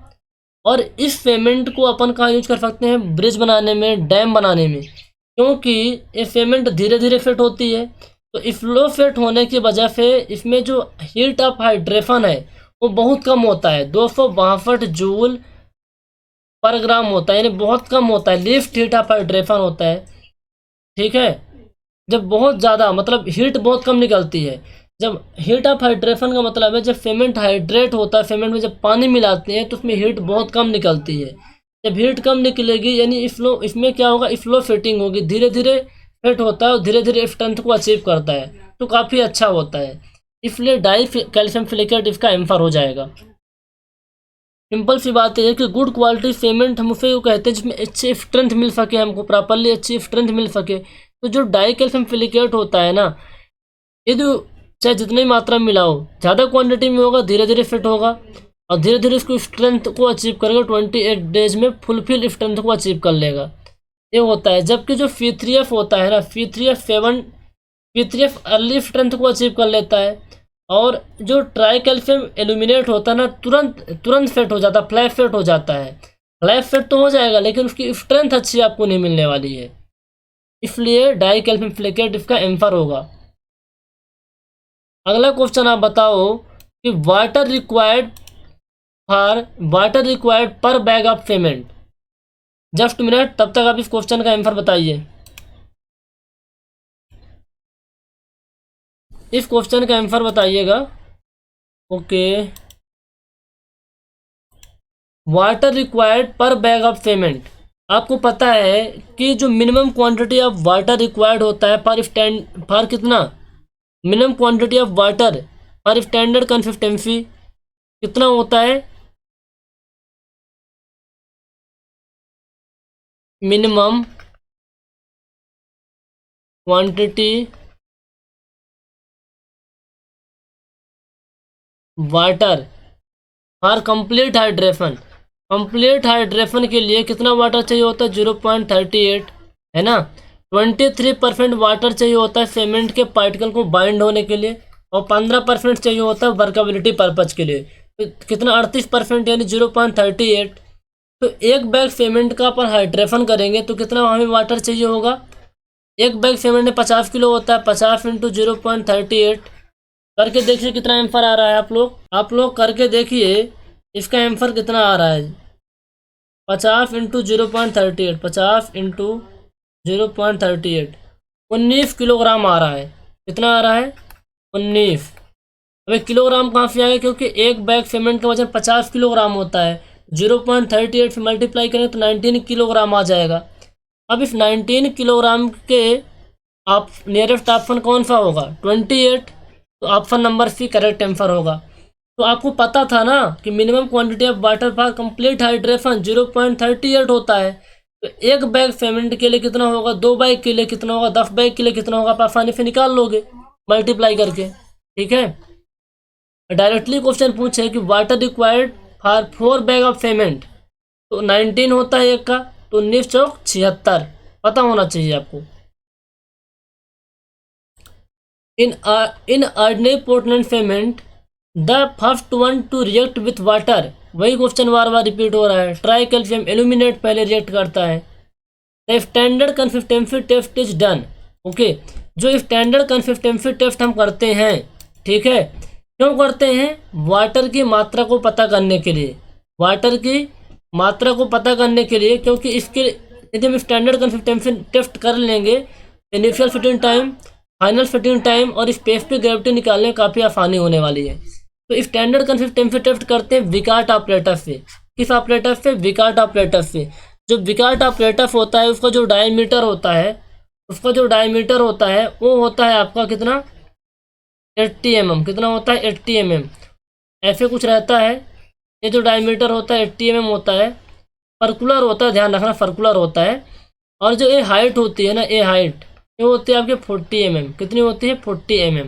और इस पेमेंट को अपन कहाँ यूज कर सकते हैं, ब्रिज बनाने में, डैम बनाने में, क्योंकि ये पेमेंट धीरे धीरे फेट होती है। तो इफ्लो फेट होने की वजह से इसमें जो हीट ऑफ हाइड्रेशन है वो बहुत कम होता है, 262 जूल पर ग्राम होता है, यानी बहुत कम होता है, लिफ्ट हीट ऑफ हाइड्रेशन होता है। ठीक है, जब बहुत ज़्यादा मतलब हीट बहुत कम निकलती है। जब हीट ऑफ हाइड्रेशन का मतलब है जब सीमेंट हाइड्रेट होता है, सीमेंट में जब पानी मिलाते हैं तो उसमें हीट बहुत कम निकलती है। जब हीट कम निकलेगी यानी इफ्लो, इसमें क्या होगा इफ्लो फिटिंग होगी, धीरे धीरे फिट होता है और धीरे धीरे स्ट्रेंथ को अचीव करता है, तो काफ़ी अच्छा होता है। इसलिए डाई कैल्शियम सिलिकेट इसका आंसर हो जाएगा। सिंपल सी बात है कि गुड क्वालिटी सीमेंट हम उसे कहते हैं जिसमें अच्छी स्ट्रेंथ मिल सके, हमको प्रॉपरली अच्छी स्ट्रेंथ मिल सके। तो जो डाई कैल्शियम सिलिकेट होता है ना, ये जो चाहे जितनी मात्रा में मिलाओ, ज़्यादा क्वांटिटी में होगा, धीरे धीरे फिट होगा और धीरे धीरे इसको स्ट्रेंथ को अचीव करेगा, 28 डेज में फुलफिल स्ट्रेंथ को अचीव कर लेगा, ये होता है। जबकि जो C3F होता है ना, C3F अर्ली स्ट्रेंथ को अचीव कर लेता है, और जो ट्राई कैल्शियम एल्यूमिनेट होता है ना, तुरंत तुरंत फेट हो जाता है, फ्लैश फेट हो जाता है। फ्लैश फेट तो हो जाएगा लेकिन उसकी स्ट्रेंथ अच्छी आपको नहीं मिलने वाली है, इसलिए डाई कैल्शियम सिलिकेट इसका आंसर होगा। अगला क्वेश्चन आप बताओ कि वाटर रिक्वायर्ड पर bag of cement. Just minute, तब तक आप इस क्वेश्चन का आंसर बताइए। इस क्वेश्चन का आंसर बताइएगा। ओके, वाटर रिक्वायर्ड पर बैग ऑफ सीमेंट। आपको पता है कि जो minimum quantity of water required होता है पर कितना, मिनिमम क्वांटिटी ऑफ वाटर पर स्टैंडर्ड कंसिस्टेंसी कितना होता है, minimum quantity water for complete hydration. Complete hydration के लिए कितना वाटर चाहिए होता है? 0.38, है ना। 23% वाटर चाहिए होता है सीमेंट के पार्टिकल को बाइंड होने के लिए, और 15% चाहिए होता है वर्केबिलिटी पर्पज के लिए। तो कितना? 38% यानी 0.38। तो एक बैग सीमेंट का अपन हाइड्रेशन करेंगे तो कितना हमें वाटर चाहिए होगा? एक बैग सीमेंट में 50 किलो होता है, 50 इंटू 0.38 करके देखिए कितना एम्फर आ रहा है। आप लोग करके देखिए इसका एम्फर कितना आ रहा है। 50 इंटू 0.38, 50 इंटू 0.38, 19 किलोग्राम आ रहा है। कितना आ रहा है? 19। अबे किलोग्राम कहाँ से आ गया? क्योंकि एक बैग सीमेंट का वजन 50 किलोग्राम होता है, 0.38 से मल्टीप्लाई करें तो 19 किलोग्राम आ जाएगा। अब इस 19 किलोग्राम के आप नियरेस्ट ऑप्शन कौन सा होगा? 28। तो option number C correct answer होगा। तो आपको पता था ना कि minimum quantity of water for complete hydration 0.38 होता है। तो एक बैग सीमेंट के लिए कितना होगा, 2 बैग के लिए कितना होगा, 10 बैग के लिए कितना होगा, आप आसानी से निकाल लोगे मल्टीप्लाई करके। ठीक है। डायरेक्टली क्वेश्चन पूछे कि water required for 4 bag of cement, तो 19 होता है एक का, तो 19 चौक 76 पता होना चाहिए आपको। In ordinary Portland cement the first one to react with water, वही क्वेश्चन बार बार रिपीट हो रहा है। ट्राई कैल्शियम एल्यूमिनेट पहले रिएक्ट करता है। The standard consistency test is done. Okay, जो स्टैंडर्ड कंसिस्टेंसी टेस्ट हम करते हैं, ठीक है, क्यों करते हैं? वाटर की मात्रा को पता करने के लिए, वाटर की मात्रा को पता करने के लिए, क्योंकि इसके यदि हम स्टैंडर्ड कंसिस्टेंसी टेस्ट कर लेंगे, initial fitting time, final fitting time और स्पेसिफिक ग्रेविटी निकालने में काफ़ी आसानी होने वाली है। तो स्टैंडर्ड कंसिस्टेंसी टेस्ट करते हैं विकार्ट ऑपरेटर से। किस ऑपरेटर से? विकार्ट ऑपरेटर से। जो विकार्ट ऑपरेटर होता है उसका जो डायमीटर होता है, वो होता है आपका कितना? 80 mm। कितना होता है? 80 mm ऐसे कुछ रहता है। ये जो डायमीटर होता है 80 mm होता है, सर्कुलर होता है, ध्यान रखना सर्कुलर होता है। और जो ये हाइट होती है ना, ये हाइट ये होती है आपके 40 mm। कितनी होती है? 40 mm।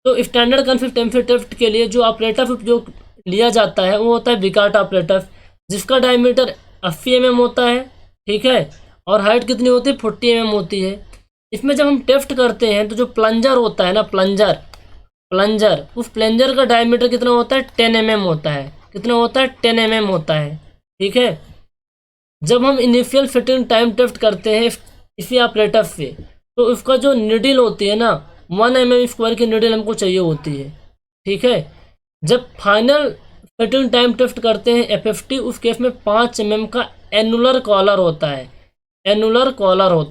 तो स्टैंडर्ड कंसिस्टेंसी टेस्ट के लिए जो ऑपरेटर जो लिया जाता है वो होता है विकार्ट ऑपरेटर, जिसका डायमीटर 80 mm होता है, ठीक है, और हाइट कितनी होती है? 40 mm होती है। इसमें जब हम टेस्ट करते हैं तो जो प्लंजर होता है ना, प्लंजर उस प्लंजर का डायमीटर कितना होता है? 10 mm होता है। कितना होता है? 10 mm होता है। ठीक है। जब हम इनिशियल फिटिंग टाइम टेस्ट करते हैं इसी ऑपरेटर से, तो उसका जो निडल होती है ना, 1 mm स्क्वायर की निडल हमको चाहिए होती है। ठीक है। जब फाइनल फिटिंग टाइम टेस्ट करते हैं FFT, उस केस में 5 mm का एनुलर कॉलर होता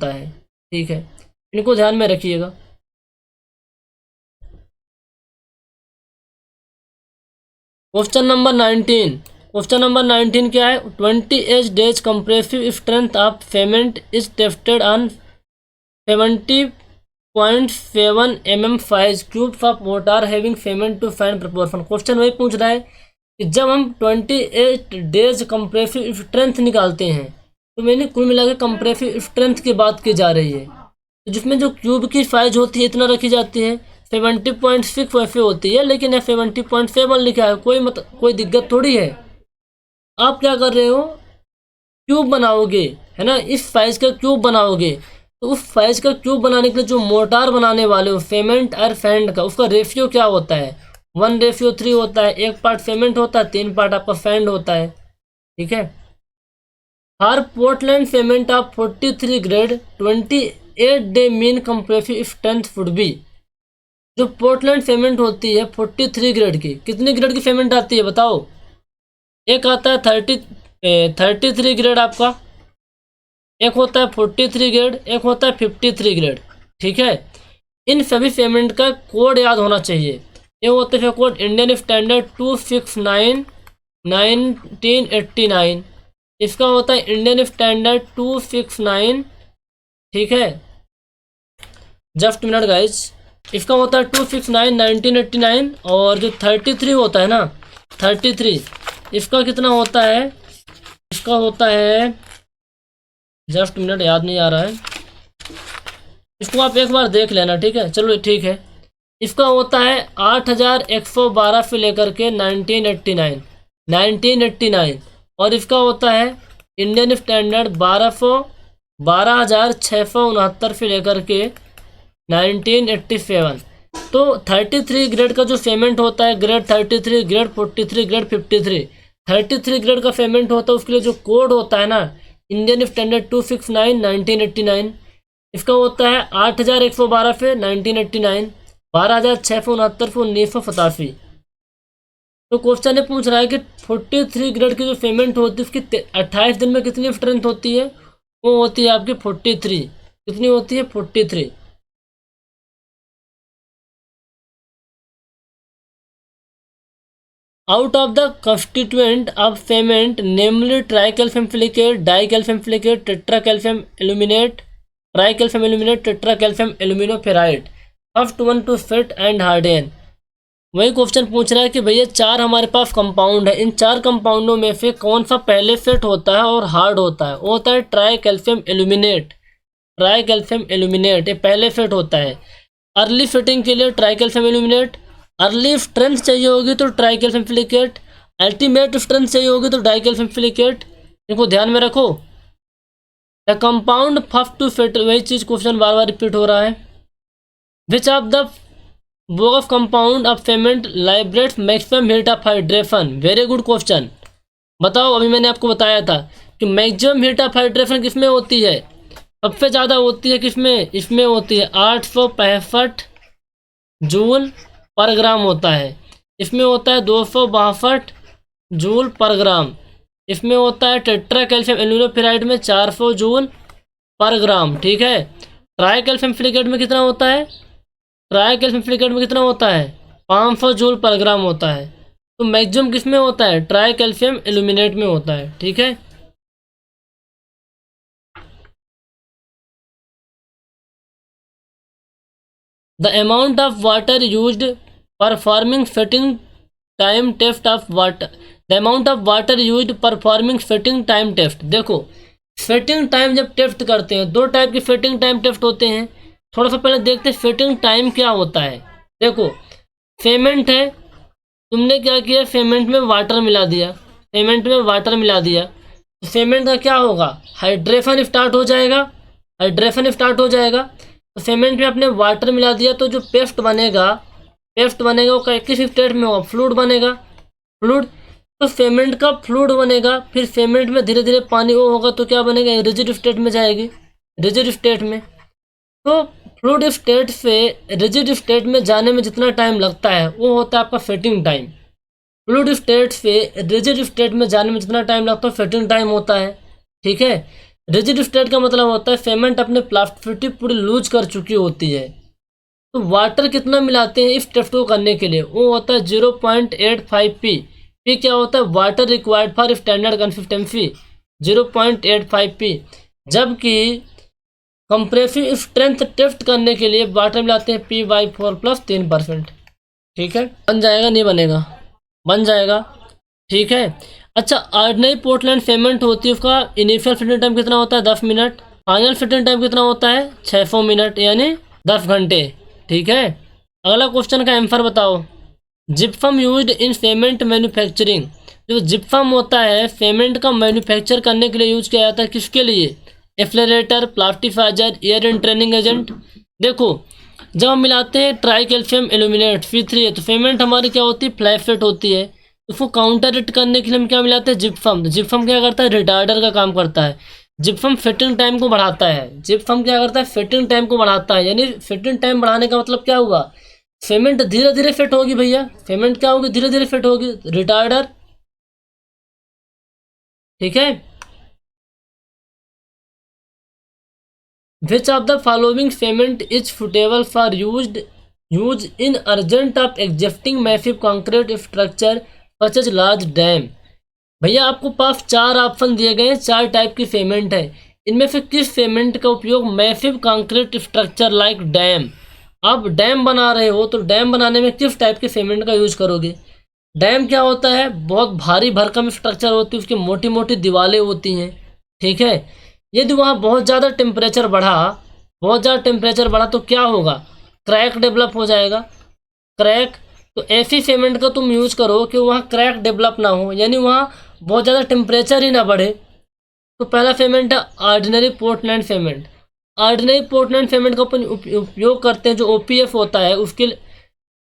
है, ठीक है, इनको ध्यान में रखिएगा। क्वेश्चन नंबर 19 क्या है? 20 days compressive strength of cement is tested on 70.7 mm size cubes of water having cement to find proportion. Question वही पूछ रहा है कि जब हम 28 डेज कंप्रेसिव स्ट्रेंथ निकालते हैं, तो मैंने कुल मिला के कंप्रेसिव स्ट्रेंथ की बात की जा रही है, तो जिसमें जो क्यूब की साइज होती है इतना रखी जाती है, 70.6 वैसे होती है, लेकिन यहाँ 70.7 लिखा है, कोई दिक्कत थोड़ी है। आप क्या कर रहे हो? क्यूब बनाओगे, है ना, इस साइज का क्यूब बनाओगे, तो उस साइज का क्यूब बनाने के लिए जो मोर्टार बनाने वाले हो सीमेंट और सैंड का, उसका रेशियो क्या होता है? 1:3 होता है। 1 पार्ट सीमेंट होता है, 3 पार्ट आपका सैंड होता है। ठीक है। हर Portland cement of 43 grade 28 day mean compressive strength would be. जो पोर्टलैंड सीमेंट होती है 43 ग्रेड की, कितनी ग्रेड की सीमेंट आती है बताओ? एक आता है 33 ग्रेड आपका, एक होता है 43 ग्रेड, एक होता है 53 ग्रेड। ठीक है। इन सभी सीमेंट का कोड याद होना चाहिए। ये होते हैं कोड इंडियन स्टैंडर्ड 269 1989, इसका होता है इंडियन स्टैंडर्ड 269। ठीक है, जस्ट मिनट गाइज, इसका होता है 269 1989। और जो 33 होता है ना, 33, इसका कितना होता है? इसका होता है, जस्ट मिनट, याद नहीं आ रहा है, इसको आप एक बार देख लेना। ठीक है, चलो ठीक है। इसका होता है 8112 से लेकर के 1989 और इसका होता है इंडियन स्टैंडर्ड 12,669 से लेकर के 1987। तो 33 ग्रेड का जो पेमेंट होता है, ग्रेड 33, ग्रेड 43, ग्रेड 53, 33 ग्रेड का पेमेंट होता है, उसके लिए जो कोड होता है ना, इंडियन स्टैंडर्ड 269 1989, इसका होता है 8112 से 1989, 12,669 से 1987। तो क्वेश्चन ये पूछ रहा है कि 43 ग्रेड की जो पेमेंट होती है उसकी 28 दिन में कितनी स्ट्रेंथ होती है? वो होती है आपकी 43। कितनी होती है? 43। Out of the constituent of cement namely tricalcium silicate, dicalcium silicate, tetracalcium aluminate, tricalcium aluminate, tetracalcium aluminoferrite, first one to set and harden. वही क्वेश्चन पूछ रहा है कि भैया 4 हमारे पास कंपाउंड है, इन 4 कंपाउंडों में से कौन सा पहले फिट होता है और हार्ड होता है? वो होता है ट्राइकैल्शियम एल्यूमिनेट। ट्राइकैल्शियम एल्यूमिनेट ये पहले फिट होता है। अर्ली फिटिंग के लिए ट्राइकैल्शियम एल्यूमिनेट, अर्ली स्ट्रेंथ चाहिए होगी तो ट्राइकैल्शियम सिलिकेट, अल्टीमेट स्ट्रेंथ चाहिए होगी तो डाइकैल्शियम सिलिकेट। इनको ध्यान में रखो। The compound first to set, वही चीज़ क्वेश्चन बार बार रिपीट हो रहा है। Which of the both compound of cement liberate maximum heat of hydration? Very good question. बताओ, अभी मैंने आपको बताया था कि मैक्सिमम हीट ऑफ हाइड्रेशन किसमें होती है? सबसे ज़्यादा होती है किसमें? इसमें होती है 865 जूल पर ग्राम होता है। इसमें होता है 262 जूल पर ग्राम। इसमें होता है टेट्रा कैल्शियम एल्यूमिनोफेराइड में 400 जूल पर ग्राम। ठीक है। ट्राई कैल्शियम सिलिकेट में कितना होता है? ट्राई कैल्शियम सिलिकेट में कितना होता है? 500 जूल पर ग्राम होता है। तो मैक्सिमम किस में होता है? ट्राई कैल्शियम एल्यूमिनेट में होता है। ठीक है। The amount of water used performing fitting time test of water, the amount of water used performing fitting time test. देखो, फिटिंग टाइम जब टेस्ट करते हैं, 2 टाइप की फिटिंग टाइम टेस्ट होते हैं। थोड़ा सा पहले देखते हैं फिटिंग टाइम क्या होता है। देखो, फेमेंट है, तुमने क्या किया? फेमेंट में वाटर मिला दिया, फेमेंट में वाटर मिला दिया, तो फेमेंट का क्या होगा? हाइड्रेशन स्टार्ट हो जाएगा, हाइड्रेशन स्टार्ट हो जाएगा। तो फेमेंट में अपने वाटर मिला दिया, तो जो पेस्ट बनेगा, पेस्ट बनेगा वो किस स्टेट में होगा? फ्लूइड बनेगा, फ्लूइड। तो फेमेंट का फ्लूइड बनेगा, फिर फेमेंट में धीरे धीरे पानी वो होगा तो क्या बनेगा? रिजिड स्टेट में जाएगी, रिजिड स्टेट में। तो फ्लूइड स्टेट से रिजिड स्टेट में जाने में जितना टाइम लगता है वो होता है आपका फिटिंग टाइम। फ्लूइड स्टेट से रिजिड स्टेट में जाने में जितना टाइम लगता है फिटिंग टाइम होता है। ठीक है। रिजिड स्टेट का मतलब होता है फेमेंट अपने प्लास्टिसिटी पूरी लूज कर चुकी होती है। तो वाटर कितना मिलाते हैं इस टेस्ट को करने के लिए? वो होता है 0.85 पी। पी क्या होता है? Water required for standard consistency, 0.85 P. जबकि कंप्रेसिव स्ट्रेंथ टेस्ट करने के लिए वाटर मिलाते हैं P/4 + 3%। ठीक है। बन जाएगा? नहीं बनेगा? बन जाएगा। ठीक है। अच्छा, ऑर्डिनरी पोर्टलैंड फेमेंट होती है, उसका इनिशियल फिटिंग टाइम कितना होता है? 10 मिनट। फाइनल फिटिंग टाइम कितना होता है? 600 मिनट, यानी 10 घंटे। ठीक है। अगला क्वेश्चन का आंसर बताओ। Gypsum used in cement manufacturing, जो जिप्सम होता है सीमेंट का मैन्युफैक्चर करने के लिए यूज किया जाता है, किसके लिए? Accelerator, plasticiser, air entraining agent. देखो, जब हम मिलाते हैं ट्राई कैल्शियम एल्यूमिनेट C3 है, तो सीमेंट हमारी क्या होती है? फ्लैट फिट होती है। उसको काउंटर हिट करने के लिए हम क्या मिलाते हैं? जिप्सम। तो जिप्सम क्या करता है? रिटार्डर का काम करता है। जिप्सम फिटिंग टाइम को बढ़ाता है। जिप्सम क्या करता है? फिटिंग टाइम को बढ़ाता है। यानी फिटिंग टाइम बढ़ाने का मतलब क्या हुआ? सीमेंट धीरे धीरे फिट होगी भैया। सीमेंट क्या होगी? धीरे धीरे फिट होगी, रिटार्डर। ठीक है। Which of the following cement is suitable for use in urgent of existing massive concrete structure such as large dam? भैया आपको पास 4 ऑप्शन दिए गए हैं, 4 टाइप की सीमेंट है। इनमें से किस सीमेंट का उपयोग massive concrete structure like damn, आप डैम बना रहे हो तो डैम बनाने में किस टाइप के सीमेंट का यूज करोगे? डैम क्या होता है? बहुत भारी भरकम स्ट्रक्चर होती है, उसकी मोटी मोटी दीवारें होती हैं। ठीक है। यदि वहाँ बहुत ज़्यादा टेम्परेचर बढ़ा, बहुत ज़्यादा टेम्परेचर बढ़ा तो क्या होगा? क्रैक डेवलप हो जाएगा। क्रैक, तो ऐसी सीमेंट का तुम यूज करो कि वहाँ क्रैक डेवलप ना हो, यानी वहाँ बहुत ज़्यादा टेम्परेचर ही ना बढ़े। तो पहला सीमेंट है ordinary Portland cement. Ordinary Portland cement का अपन उपयोग करते हैं, जो ओपीएफ होता है उसके,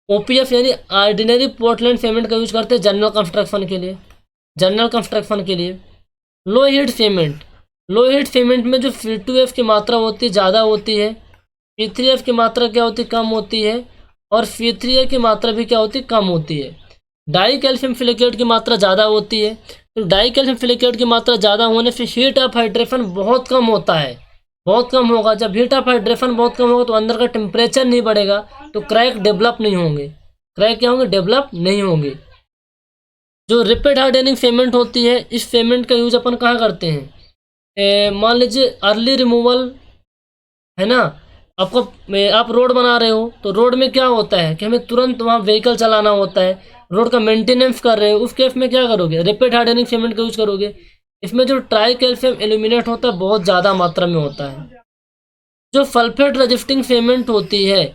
ओपीएफ यानी ऑर्डिनरी पोर्टलैंड सीमेंट का यूज करते हैं जनरल कंस्ट्रक्शन के लिए, जनरल कंस्ट्रक्शन के लिए। Low heat cement, low heat cement में जो F2F की मात्रा होती है ज़्यादा होती है, P3F की मात्रा क्या होती है, कम होती है, और P3A की मात्रा भी क्या होती है, कम होती है। डाई कैल्शियम सिलिकेट की मात्रा ज़्यादा होती है, तो डाई कैल्शियम सिलिकेट की मात्रा ज़्यादा होने से हीट ऑफ हाइड्रेशन बहुत कम होता है, बहुत कम होगा। जब हीट ऑफ हाइड्रेशन बहुत कम होगा तो अंदर का टेम्परेचर नहीं बढ़ेगा, तो क्रैक डेवलप नहीं होंगे, क्रैक क्या होंगे, डेवलप नहीं होंगे। जो रैपिड हार्डनिंग सीमेंट होती है, इस सीमेंट का यूज अपन कहाँ करते हैं, मान लीजिए अर्ली रिमूवल है ना, आपको आप रोड बना रहे हो, तो रोड में क्या होता है कि हमें तुरंत वहाँ व्हीकल चलाना होता है, रोड का मेंटेनेंस कर रहे हो, उस केस में क्या करोगे, रैपिड हार्डनिंग सीमेंट का यूज करोगे। इसमें जो ट्राई कैल्शियम एल्यूमिनेट होता है बहुत ज़्यादा मात्रा में होता है। जो सल्फेट रजिस्टिंग सीमेंट होती है,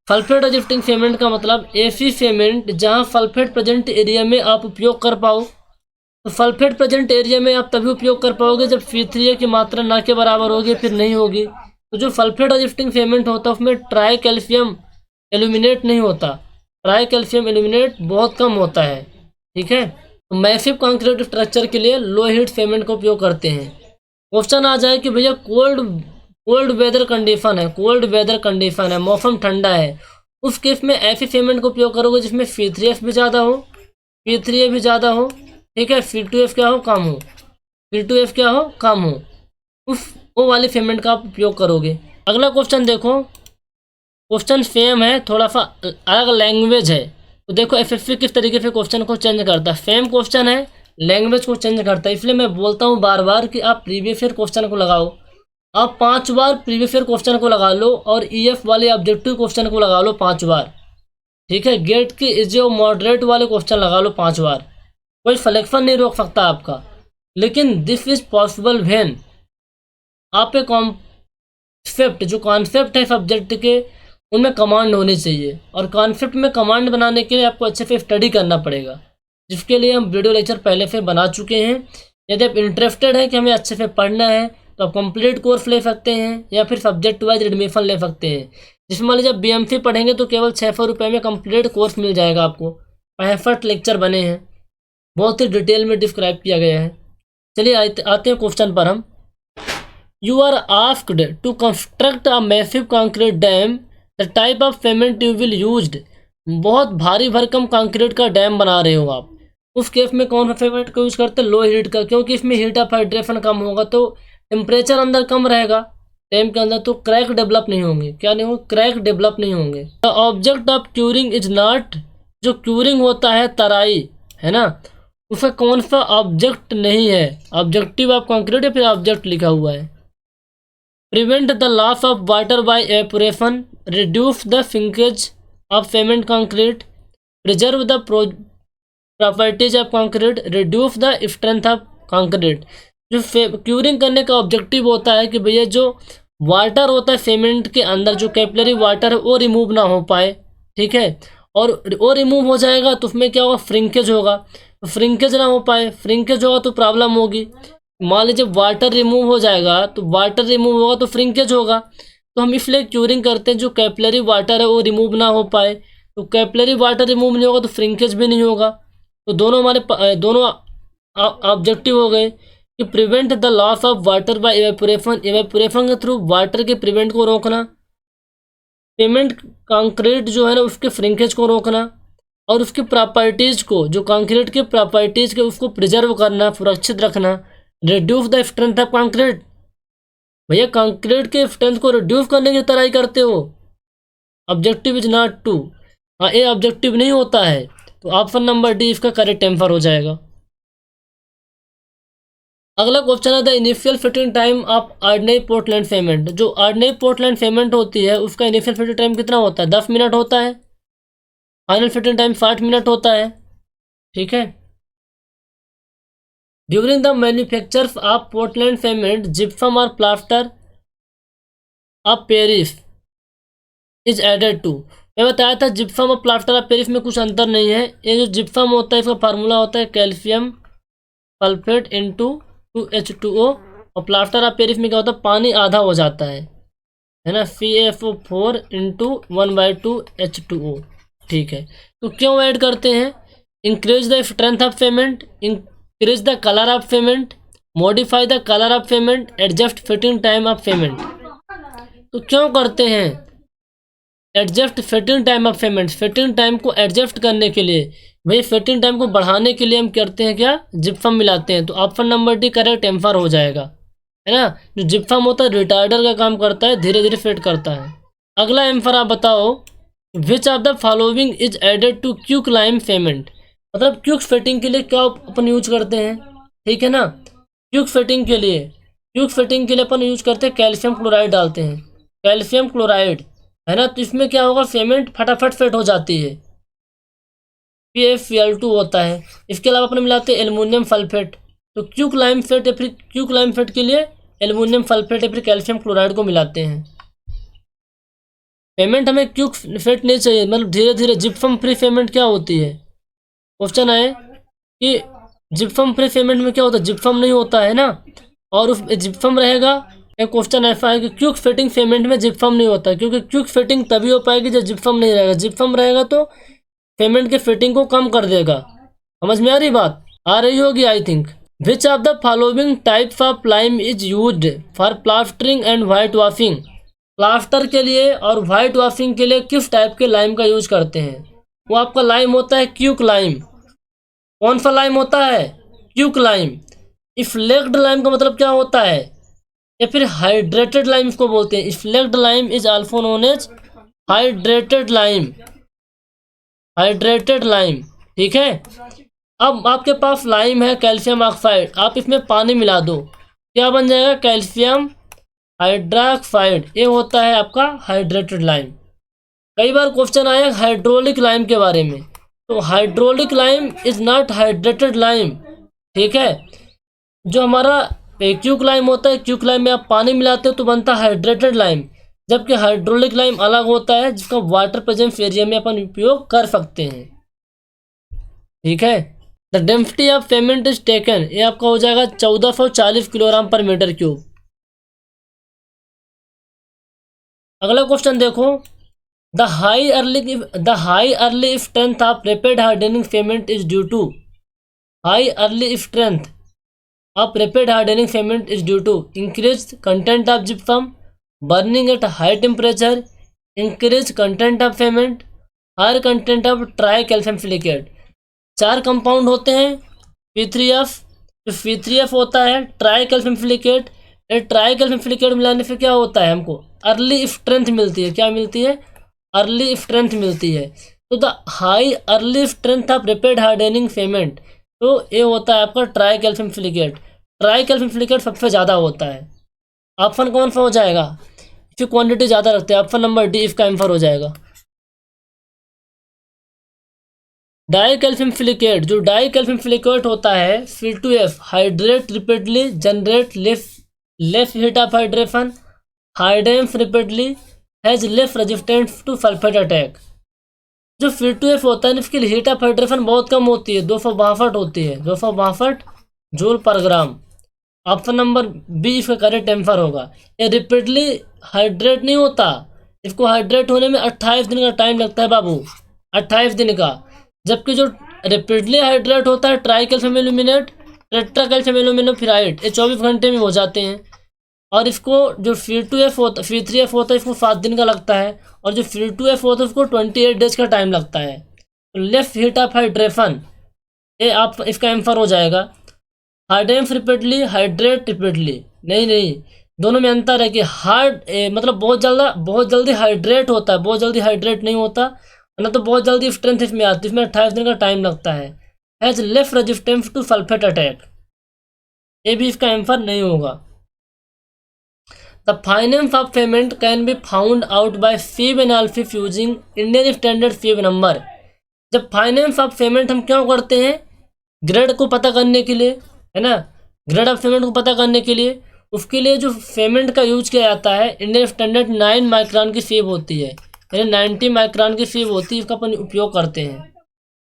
सल्फेट रजिस्टिंग सीमेंट का मतलब ऐसी सीमेंट जहाँ सल्फेट प्रेजेंट एरिया में आप उपयोग कर पाओ। तो सल्फेट प्रेजेंट एरिया में आप तभी उपयोग कर पाओगे जब P3A की मात्रा ना के बराबर होगी, फिर नहीं होगी। तो जो सल्फेट रजिस्टिंग सीमेंट होता है उसमें ट्राई कैल्शियम एल्यूमिनेट नहीं होता, ट्राई कैल्शियम एल्यूमिनेट बहुत कम होता है, ठीक है। तो मैसिव कंक्रीट स्ट्रक्चर के लिए लो हीट सीमेंट का उपयोग करते हैं। क्वेश्चन आ जाए कि भैया कोल्ड वेदर कंडीशन है, कोल्ड वेदर कंडीशन है, मौसम ठंडा है, उस केस में ऐसे सीमेंट का उपयोग करोगे जिसमें P3F भी ज़्यादा हो, P3A भी ज़्यादा हो, ठीक है, P2F क्या हो, कम हो, P2F क्या हो, कम हो, उस वो वाले सीमेंट का आप उपयोग करोगे। अगला क्वेश्चन देखो, क्वेश्चन सेम है, थोड़ा सा अलग लैंग्वेज है। तो देखो एसएससी किस तरीके से क्वेश्चन को चेंज करता है, सेम क्वेश्चन है, लैंग्वेज को चेंज करता है। इसलिए मैं बोलता हूँ बार बार कि आप प्रीवियस ईयर क्वेश्चन को लगाओ, आप 5 बार प्रीवियस ईयर क्वेश्चन को लगा लो, और ईएफ वाले ऑब्जेक्टिव क्वेश्चन को लगा लो 5 बार, ठीक है। गेट के इजी और मॉडरेट वाले क्वेश्चन लगा लो 5 बार, कोई सिलेक्शन नहीं रोक सकता आपका। लेकिन दिस इज पॉसिबल व्हेन आप एक कॉन्सेप्ट, जो कॉन्सेप्ट है सब्जेक्ट के, उनमें कमांड होनी चाहिए, और कॉन्सेप्ट में कमांड बनाने के लिए आपको अच्छे से स्टडी करना पड़ेगा, जिसके लिए हम वीडियो लेक्चर पहले से बना चुके हैं। यदि आप इंटरेस्टेड हैं कि हमें अच्छे से पढ़ना है तो आप कंप्लीट कोर्स ले सकते हैं, या फिर सब्जेक्ट वाइज एडमिशन ले सकते हैं, जिसमें मान लीजिए BMC पढ़ेंगे तो केवल 600 रुपये में कंप्लीट कोर्स मिल जाएगा आपको। 65 लेक्चर बने हैं, बहुत ही डिटेल में डिस्क्राइब किया गया है। चलिए आते हैं क्वेश्चन पर हम। You are asked to construct a massive concrete dam, the type of cement you will used. बहुत भारी भरकम कंक्रीट का डैम बना रहे हो आप, उस केस में कौन सा सीमेंट का यूज करते हैं, लो हीट का, क्योंकि इसमें हीट ऑफ हाइड्रेशन कम होगा, तो टेम्परेचर अंदर कम रहेगा डैम के अंदर, तो क्रैक डेवलप नहीं होंगे, क्या नहीं होंगे, क्रैक डेवलप नहीं होंगे। The object of curing is not, जो क्यूरिंग होता है तराई है ना, उसका कौन सा ऑब्जेक्ट नहीं है, ऑब्जेक्टिव ऑफ कंक्रीट, या फिर ऑब्जेक्ट लिखा हुआ है। Prevent the loss of water bye evaporation, reduce the sinkage of cement concrete, preserve the properties of concrete, reduce the strength of concrete. जो क्यूरिंग करने का ऑब्जेक्टिव होता है कि भैया जो वाटर होता है सीमेंट के अंदर, जो कैपिलरी वाटर है वो रिमूव ना हो पाए, ठीक है, और वो रिमूव हो जाएगा तो उसमें क्या होगा, फ्रिंकेज होगा, तो फ्रिंकेज ना हो पाए, फ्रिंकेज होगा तो प्रॉब्लम होगी। मान लीजिए वाटर रिमूव हो जाएगा, तो वाटर रिमूव होगा तो फ्रिंकेज होगा, तो हम इसलिए क्यूरिंग करते हैं जो कैपिलरी वाटर है वो रिमूव ना हो पाए, तो कैपिलरी वाटर रिमूव नहीं होगा तो फ्रिंकेज भी नहीं होगा। तो दोनों हमारे दोनों ऑब्जेक्टिव हो गए कि prevent the loss of water bye evaporation, evaporation के थ्रू वाटर के प्रिवेंट को रोकना, सीमेंट कंक्रीट जो है ना उसके फ्रिंकेज को रोकना, और उसकी प्रॉपर्टीज़ को, जो कंक्रीट की प्रॉपर्टीज़ के, उसको प्रिजर्व करना, सुरक्षित रखना। Reduce the strength of concrete, भैया कंक्रीट के स्ट्रेंथ को रिड्यूस करने की तैयारी करते हो, ऑब्जेक्टिव इज नॉट टू, हाँ ये ऑब्जेक्टिव नहीं होता है, तो ऑप्शन नंबर डी इसका करेक्ट आंसर हो जाएगा। अगला क्वेश्चन है the initial fitting time of ordinary Portland cement. जो ऑर्डिनरी पोर्टलैंड सीमेंट होती है उसका इनिशियल फिटिंग टाइम कितना होता है, 10 मिनट होता है, फाइनल फिटिंग टाइम 60 मिनट होता है, ठीक है। During the manufacture of Portland cement, gypsum और plaster of Paris is added to, मैं बताया था जिप्सम और प्लास्टर ऑफ पेरिस में कुछ अंतर नहीं है। ये जो जिप्सम होता है इसका फार्मूला होता है कैल्शियम सल्फेट इंटू 2H2O, और प्लास्टर ऑफ पेरिस में क्या होता है, पानी आधा हो जाता है ना, CaFO4 इंटू 1/2H2O। ठीक है, तो क्यों ऐड करते हैं? Increase the strength of payment, increase the colour of payment, modify the colour of payment, adjust fitting time of cement. तो क्यों करते हैं adjust fitting time of payment? Fitting time को एडजस्ट करने के लिए, भाई फिटिंग टाइम को बढ़ाने के लिए हम करते हैं क्या, जिप्सम मिलाते हैं। तो option number D correct answer हो जाएगा, है ना। जो जिप्सम होता है रिटार्डर का काम करता है, धीरे धीरे फिट करता है। अगला आंसर आप बताओ, which of the following is added to quick lime payment. मतलब क्विक फिटिंग के लिए क्या अपन यूज करते हैं, ठीक है ना। क्विक फिटिंग के लिए अपन यूज करते हैं कैल्शियम क्लोराइड डालते हैं, कैल्शियम क्लोराइड, है ना। तो इसमें क्या होगा, पेमेंट फटाफट फिट हो जाती है, PaFeCl2 होता है। इसके अलावा अपन मिलाते हैं एल्युमिनियम सल्फेट। तो क्विक लाइम फिट या फिर क्विक लाइम फिट के लिए एल्युमिनियम सल्फेट या फिर कैल्शियम क्लोराइड को मिलाते हैं। पेमेंट हमें क्विक फिट नहीं चाहिए, मतलब धीरे धीरे। जिप्सम फ्री पेमेंट क्या होती है, क्वेश्चन है कि जिप्सम फ्री पेमेंट में क्या होता है, जिप्सम नहीं होता है ना, और उस जिप्सम रहेगा। एक क्वेश्चन ऐसा है कि क्विक फिटिंग पेमेंट में जिप्सम नहीं होता, क्योंकि क्विक फिटिंग तभी हो पाएगी जब जिप्सम नहीं रहेगा। जिप्सम रहेगा तो पेमेंट के फिटिंग को कम कर देगा। समझ में आ रही बात, आ रही होगी I think. Which of the following types of lime is used for plastering and white washing. Plaster के लिए और वाइट वॉशिंग के लिए किस टाइप के लाइम का यूज करते हैं? वो आपका लाइम होता है क्विक लाइम। कौन सा लाइम होता है, क्विक लाइम। फ्लेक्ड लाइम का मतलब क्या होता है, या फिर हाइड्रेटेड लाइम इसको बोलते हैं। Slaked lime is also known as hydrated lime, hydrated lime. ठीक है, अब आपके पास लाइम है कैल्शियम ऑक्साइड, आप इसमें पानी मिला दो, क्या बन जाएगा, कैल्शियम हाइड्रोक्साइड। ये होता है आपका हाइड्रेटेड लाइम। कई बार क्वेश्चन आया हाइड्रोलिक लाइम के बारे में, तो hydraulic lime is not hydrated lime. ठीक है, जो हमारा क्विक लाइम होता है, क्विक लाइम में आप पानी मिलाते हो तो बनता है हाइड्रेटेड लाइम, जबकि हाइड्रोलिक लाइम अलग होता है जिसका वाटर प्रेजेंस एरिया में अपन उपयोग कर सकते हैं। ठीक है, the density of payment is taken, ये आपका हो जाएगा 1440 किलोग्राम पर मीटर क्यूब। अगला क्वेश्चन देखो, the high early strength of rapid hardening payment is due to. High early strength of rapid hardening payment is due to increase content of gypsum, burning at high temperature, increase content of payment, higher content of tri calcium silicate. 4 compound होते हैं P3F। जो P3F होता है tri calcium silicate, ये try calcium silicate मिलाने से क्या होता है, हमको अर्ली स्ट्रेंथ मिलती है। क्या मिलती है, अर्ली स्ट्रेंथ मिलती है। तो the high early strength of rapid hardening payment, तो ये होता है आपका try calcium silicate. Tri calcium silicate सबसे ज़्यादा होता है। ऑप्शन कौन सा हो जाएगा, इसकी क्वांटिटी ज़्यादा रखते हैं, ऑप्शन नंबर डी इसका आंसर हो जाएगा। डाई कैल्शियम सिलिकेट, जो डाई कैल्शियम सिलिकेट होता है C2F, hydrate rapidly, generate less heat of hydration, hydrates rapidly, has less resistance to sulphate attack. जो C2F होता है इसकी हीट ऑफ हाइड्रेशन बहुत कम होती है, 262 होती है, 262 जूल पर ग्राम। ऑप्शन नंबर बी इसका करेक्ट आंसर होगा। ये रिपीटली हाइड्रेट नहीं होता, इसको हाइड्रेट होने में 28 दिन का टाइम लगता है बाबू, 28 दिन का। जबकि जो रिपीटली हाइड्रेट होता है tri calcium aluminate, tetra calcium aluminoferrite, ये 24 घंटे में हो जाते हैं। और इसको जो C3F होता है इसको 7 दिन का लगता है, और जो C2F होता है उसको 28 डेज का टाइम लगता है। तो लेस हीट ऑफ हाइड्रेशन, ये आप इसका आंसर हो जाएगा। हाइड्रेम्स रिपीटली, हाइड्रेट रिपीटली, नहीं, दोनों में अंतर है कि मतलब बहुत जल्दी हाइड्रेट होता है, बहुत जल्दी हाइड्रेट नहीं होता, ना तो बहुत जल्दी स्ट्रेंथ इसमें आती है, इसमें 28 दिन का टाइम लगता है। Has less resistance to sulphate attack, ये भी इसका आंसर नहीं होगा। The finance of cement can be found out by sieve analysis using Indian standard sieve number. जब फाइनेंस ऑफ पेमेंट हम क्यों करते हैं, ग्रेड को पता करने के लिए, है ना, ग्रेड ऑफ पेमेंट को पता करने के लिए। उसके लिए जो पेमेंट का यूज किया जाता है इंडियन स्टैंडर्ड 9 माइक्रोन की फीब होती है, यानी 90 माइक्रोन की फीब होती है, इसका अपन उपयोग करते हैं।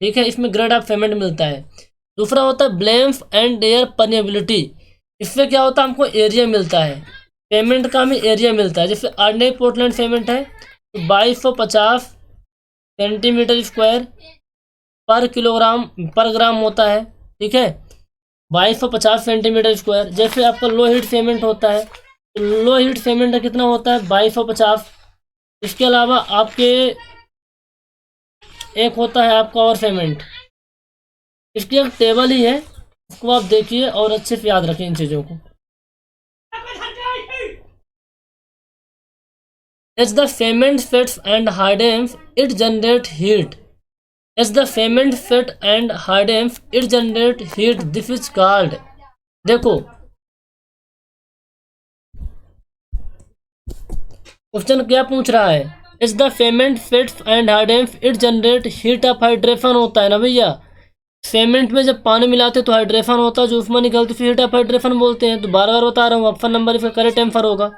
ठीक है, इसमें ग्रेड ऑफ पेमेंट मिलता है। दूसरा होता है ब्लेम्स एंड एयर परमेबिलिटी। इसमें क्या होता है, हमको एरिया मिलता है, पेमेंट का हमें एरिया मिलता है। जैसे ऑर्डिनरी पोर्टलैंड पेमेंट है तो 2250 सेंटीमीटर स्क्वायर पर किलोग्राम पर ग्राम होता है। ठीक है, 2250 सेंटीमीटर स्क्वायर। जैसे आपका लो हीट पेमेंट होता है तो लो हीट पेमेंट का कितना होता है, 2250। इसके अलावा आपके एक होता है आपका और पेमेंट, इसकी एक टेबल ही है, उसको आप देखिए और अच्छे से याद रखें इन चीज़ों को। As the payment fits and hardens, it generate heat. As the payment fit and hardens, it generate heat. This is called, देखो क्वेश्चन क्या पूछ रहा है, As the payment fits and hardens, it generate heat of hydration होता है ना भैया। Payment में जब पानी मिलाते तो हाइड्रेशन होता है, जो उसमें निकलती फिर हीट ऑफ हाइड्रेशन बोलते हैं। तो बार बार बता रहा हूँ, ऑप्शन नंबर इसका करेक्ट आंसर होगा।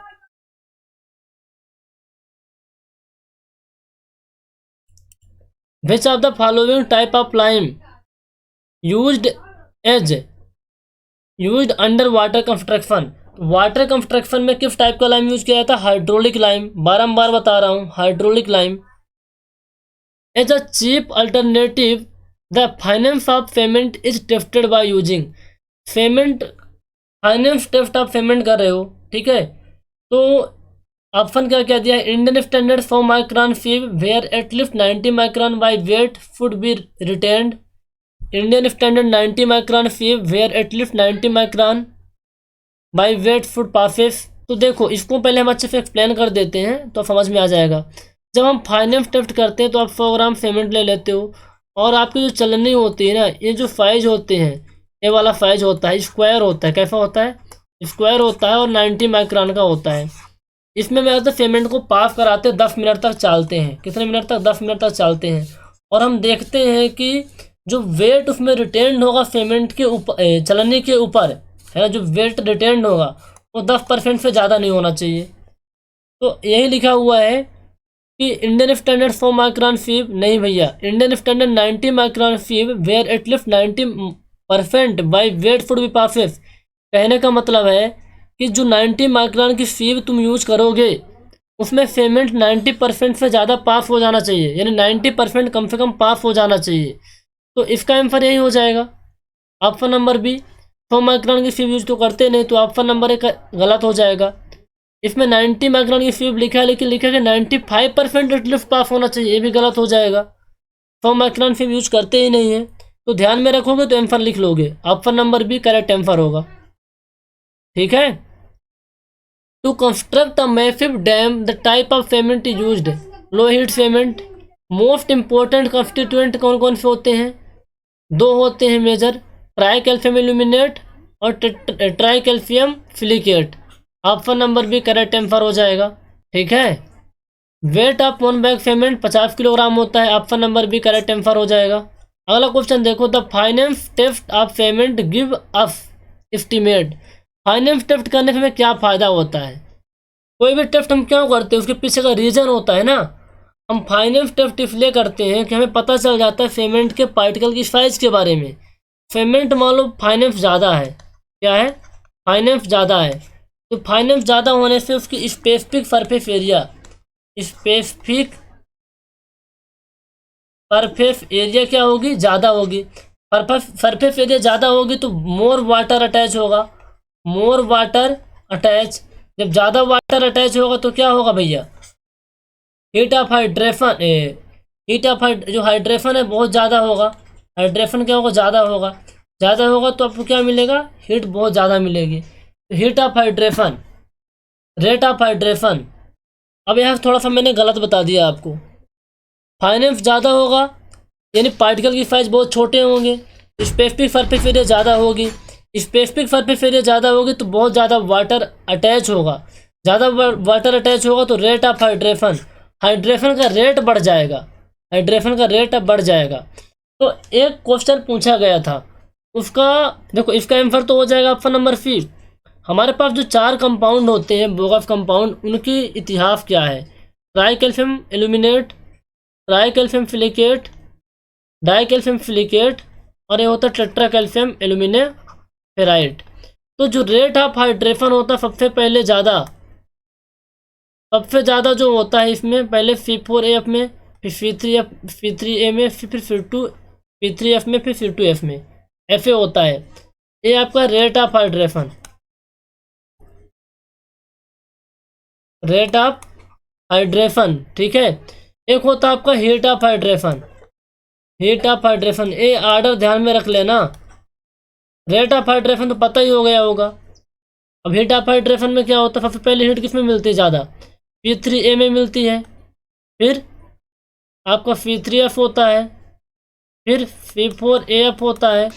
Which of the following type of lime used as used under water construction? Water construction में किस टाइप का लाइम यूज किया जाता है, हाइड्रोलिक लाइम। बारंबार बता रहा हूँ, hydraulic lime. As a cheap alternative the finance of payment is tested by using. Payment finance test आप पेमेंट कर रहे हो, ठीक है, तो ऑप्शन क्या क्या दिया है, Indian standard for micron sieve where at least 90 micron by weight should be retained. Indian standard 90 micron sieve where at least 90 micron by weight should passes. तो देखो इसको पहले हम अच्छे से एक्सप्लेन कर देते हैं तो समझ में आ जाएगा। जब हम फाइनेंस टेस्ट करते हैं तो आप 100 ग्राम पेमेंट ले लेते हो, और आपकी जो चलनी होती है ना, ये जो साइज होते हैं, ये वाला साइज होता है स्क्वायर होता है। कैसा होता है, स्क्वायर होता है और 90 माइक्रोन का होता है। इसमें मेरे तो पेमेंट को पास कराते 10 मिनट तक चालते हैं। कितने मिनट तक, 10 मिनट तक चालते हैं। और हम देखते हैं कि जो वेट उसमें रिटेंड होगा पेमेंट के ऊपर, चलनी के ऊपर है ना, जो वेट रिटेंड होगा वो 10% से ज़्यादा नहीं होना चाहिए। तो यही लिखा हुआ है कि इंडियन स्टैंडर्ड 100 माइक्रोन फीब नहीं भैया, Indian standard 90 micron sieve where at least 90% by weight should be passes. कहने का मतलब है कि जो 90 माइक्रोन की फीब तुम यूज करोगे उसमें पेमेंट 90% से ज़्यादा पास हो जाना चाहिए, यानी 90% कम से कम पास हो जाना चाहिए। तो इसका आंसर यही हो जाएगा, ऑप्शन नंबर बी। 100 माइक्रोन की फीब यूज तो करते नहीं, तो ऑप्शन नंबर एक गलत हो जाएगा। इसमें 90 माइक्रोन की फीब लिखा है, लेकिन लिखा है कि 95% एटलीस्ट पास होना चाहिए, ये भी गलत हो जाएगा। 100 माइक्रोन फीब यूज करते ही नहीं है, तो ध्यान में रखोगे तो आंसर लिख लोगे, option number B correct answer होगा। ठीक है, to construct a massive dam the type of payment used, low heat payment. Most important constituent कौन कौन से होते हैं, दो होते हैं मेजर, ट्राई कैल्शियम एल्यूमिनेट और tri calcium silicate. Option number B correct answer हो जाएगा। ठीक है, weight of one bag payment 50 kilogram होता है, option number B correct answer हो जाएगा। अगला क्वेश्चन देखो, the finance test of payment give us estimate. Finance test करने से हमें क्या फ़ायदा होता है, कोई भी टेस्ट हम क्यों करते हैं उसके पीछे का रीज़न होता है ना। हम फाइनेंस टेस्ट इसलिए करते हैं कि हमें पता चल जाता है पेमेंट के पार्टिकल की साइज के बारे में। पेमेंट मान लो फाइनेंस ज़्यादा है, क्या है, फाइनेंस ज़्यादा है, तो फाइनेंस ज़्यादा होने से उसकी specific surface area, specific surface area क्या होगी, ज़्यादा होगी। सरफेस एरिया ज़्यादा होगी तो मोर वाटर अटैच होगा, मोर वाटर अटैच। जब ज़्यादा वाटर अटैच होगा तो क्या होगा भैया, heat of hydration, heat of जो हाइड्रेशन है बहुत ज़्यादा होगा। हाइड्रेशन क्या होगा, ज़्यादा होगा, ज़्यादा होगा तो आपको क्या मिलेगा, हीट बहुत ज़्यादा मिलेगी। तो heat of hydration, rate of hydration. अब यहाँ थोड़ा सा मैंने गलत बता दिया आपको, फाइनेंस ज़्यादा होगा यानी पार्टिकल की साइज बहुत छोटे होंगे, स्पेसिफिक सरफेस एरिया ज़्यादा होगी, स्पेसिफिक सरफेस एरिया ज़्यादा होगी तो बहुत ज़्यादा वाटर अटैच होगा, ज़्यादा वाटर अटैच होगा तो रेट ऑफ हाइड्रेशन, हाइड्रेशन का रेट बढ़ जाएगा, हाइड्रेशन का रेट अब बढ़ जाएगा। तो एक क्वेश्चन पूछा गया था उसका, देखो इसका आंसर तो हो जाएगा ऑप्शन नंबर सी। हमारे पास जो 4 कंपाउंड होते हैं बोगस कंपाउंड, उनकी इतिहास क्या है, tri calcium aluminate, try calcium silicate, di calcium silicate, और ये होता है टेट्रा कैल्शियम एल्यूमिने फेराइड। तो जो रेट ऑफ हाइड्रेशन होता है सबसे ज़्यादा जो होता है इसमें, पहले C4F में, फिर C3A में, फिर C3F में, फिर C2F में, FA होता है। ये आपका रेट ऑफ हाइड्रेशन, ठीक है। एक होता है आपका हीट ऑफ हाइड्रेशन, ये आर्डर ध्यान में रख लेना। रेट ऑफ हाइड्रेशन तो पता ही हो गया होगा। अब हीट ऑफ हाइड्रेशन में क्या होता है, सबसे पहले हीट किस में मिलती है ज़्यादा, C3A में मिलती है, फिर आपका C3F होता है, फिर C4AF होता है,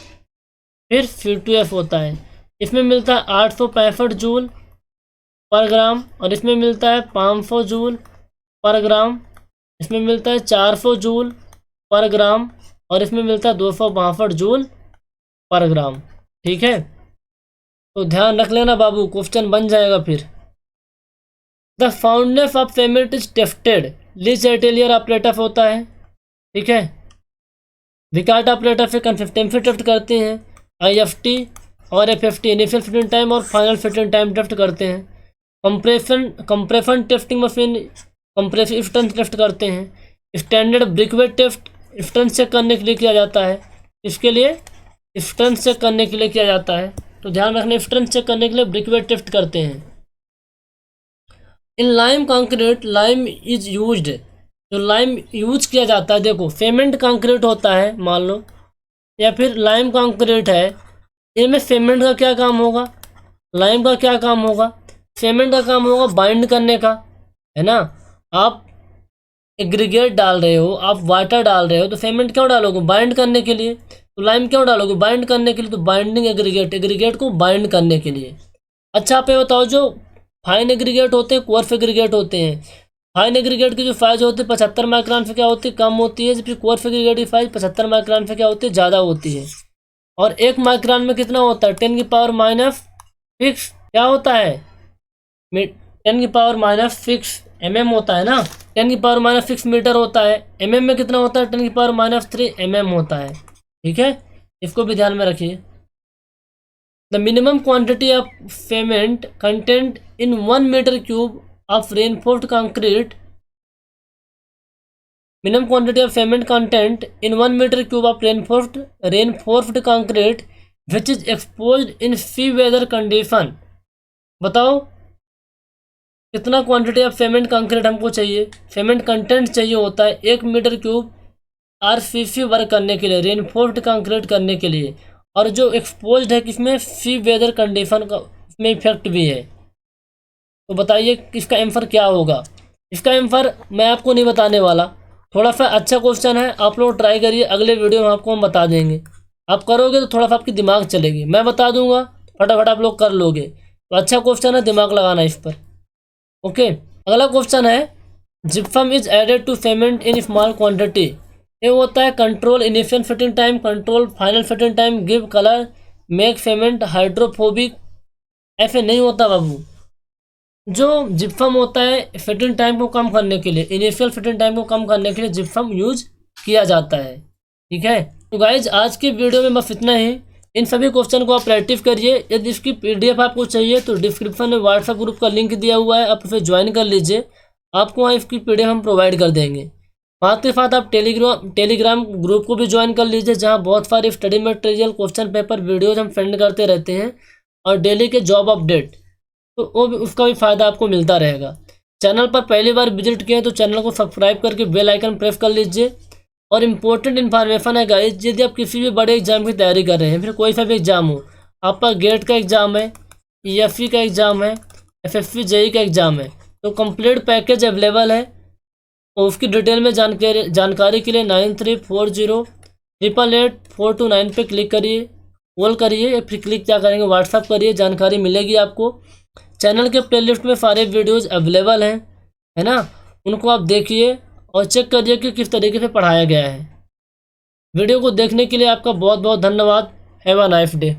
फिर C2F होता है। इसमें मिलता है 865 जूल पर ग्राम, और इसमें मिलता है 500 जूल पर ग्राम, इसमें मिलता है 400 जूल पर ग्राम, और इसमें मिलता है 262 जूल पर ग्राम, ठीक है। तो ध्यान रख लेना बाबू, क्वेश्चन बन जाएगा फिर। The soundness of payment is tested, Le Chatelier apparatus होता है, ठीक है। विकार्ट ऑपरेटर से कंसिस्टेंसी टेस्ट करते हैं, IFT और FFT इनिशियल फिटिंग टाइम और फाइनल फिटिंग टाइम टेस्ट करते हैं। Compression testing machine compressive strength test करते हैं। Standard briquette test strength check करने के लिए किया जाता है, इसके लिए स्ट्रेंथ चेक करने के लिए किया जाता है। तो ध्यान रखना, स्ट्रेंथ चेक करने के लिए ब्रिकवेट टेस्ट करते हैं। इन lime concrete, lime is used, जो लाइम यूज किया जाता है, देखो सीमेंट कंक्रीट होता है मान लो, या फिर लाइम कंक्रीट है, इनमें सीमेंट का क्या काम होगा, लाइम का क्या काम होगा, सीमेंट का काम होगा बाइंड करने का, है ना। आप एग्रीगेट डाल रहे हो, आप वाटर डाल रहे हो, तो सीमेंट क्यों डालोगे, बाइंड करने के लिए। तो लाइम क्यों डालोगे, बाइंड करने के लिए। तो बाइंडिंग एग्रीगेट को बाइंड करने के लिए। अच्छा आप ये बताओ, जो फाइन एग्रीगेट होते हैं, कोर्स एग्रीगेट होते हैं, फाइन एग्रीगेट की जो साइज होती है 75 माइक्रोन से क्या होती है, कम होती है, जबकि कोर्स एग्रीगेट की साइज 75 माइक्रोन से क्या होती है, ज़्यादा होती है। और 1 माइक्रोन में कितना होता है, 10⁻⁻6 क्या होता है, 10⁻⁻6 mm होता है ना, 10⁻⁻6 मीटर होता है। mm में कितना होता है, 10⁻³ mm होता है, ठीक है। इसको भी ध्यान में रखिए। The minimum quantity of cement content in 1 metre cube of reinforced concrete, minimum quantity of cement content in 1 meter cube of reinforced concrete which is exposed in sea weather condition। बताओ कितना क्वांटिटी ऑफ सीमेंट कंक्रीट हमको चाहिए, cement content चाहिए होता है 1 metre cube RCC work करने के लिए, रेनफोर्स्ड कंक्रीट करने के लिए, और जो एक्सपोज्ड है किसमें, सी वेदर कंडीशन का इसमें इफेक्ट भी है। तो बताइए इसका आंसर क्या होगा। इसका आंसर मैं आपको नहीं बताने वाला, थोड़ा सा अच्छा क्वेश्चन है, आप लोग ट्राई करिए, अगले वीडियो में आपको हम बता देंगे। आप करोगे तो थोड़ा सा आपकी दिमाग चलेगी, मैं बता दूंगा फटाफट आप लोग कर लोगे। तो अच्छा क्वेश्चन है, दिमाग लगाना इस पर। ओके, अगला क्वेश्चन है, gypsum is added to cement in small quantity. ये होता है control initial fitting time, control final fitting time, give colour, make cement hydrophobic. ऐसे नहीं होता बाबू। जो जिप्सम होता है फिटिंग टाइम को कम करने के लिए, इनिशियल फिटिंग टाइम को कम करने के लिए जिप्सम यूज किया जाता है, ठीक है। तो गाइज आज की वीडियो में बस इतना ही। इन सभी क्वेश्चन को आप प्रैक्टिस करिए। यदि इसकी PDF आपको चाहिए तो डिस्क्रिप्शन में व्हाट्सएप ग्रुप का लिंक दिया हुआ है, आप उसे ज्वाइन कर लीजिए, आपको वहाँ इसकी PDF हम प्रोवाइड कर देंगे। साथ के साथ आप टेलीग्राम ग्रुप को भी ज्वाइन कर लीजिए, जहाँ बहुत सारे study material, question paper, videos हम सेंड करते रहते हैं, और डेली के जॉब अपडेट, तो वो भी उसका भी फ़ायदा आपको मिलता रहेगा। चैनल पर पहली बार विजिट किए तो चैनल को सब्सक्राइब करके बेल आइकन प्रेस कर लीजिए। और इम्पोर्टेंट इन्फॉर्मेशन है गाइस, यदि आप किसी भी बड़े एग्जाम की तैयारी कर रहे हैं, फिर कोई सा भी एग्जाम हो, आपका गेट का एग्ज़ाम है, EFE का एग्ज़ाम है, SSC JEE का एग्ज़ाम है, तो कंप्लीट पैकेज अवेलेबल है। और उसकी डिटेल में जानकारी के लिए 9340888429 पे क्लिक करिए, कॉल करिए, फिर क्लिक क्या करेंगे, व्हाट्सअप करिए, जानकारी मिलेगी आपको। चैनल के प्लेलिस्ट में सारे वीडियोज़ अवेलेबल हैं, है ना, उनको आप देखिए और चेक करिए कि किस तरीके से पढ़ाया गया है। वीडियो को देखने के लिए आपका बहुत बहुत धन्यवाद। Have a nice day.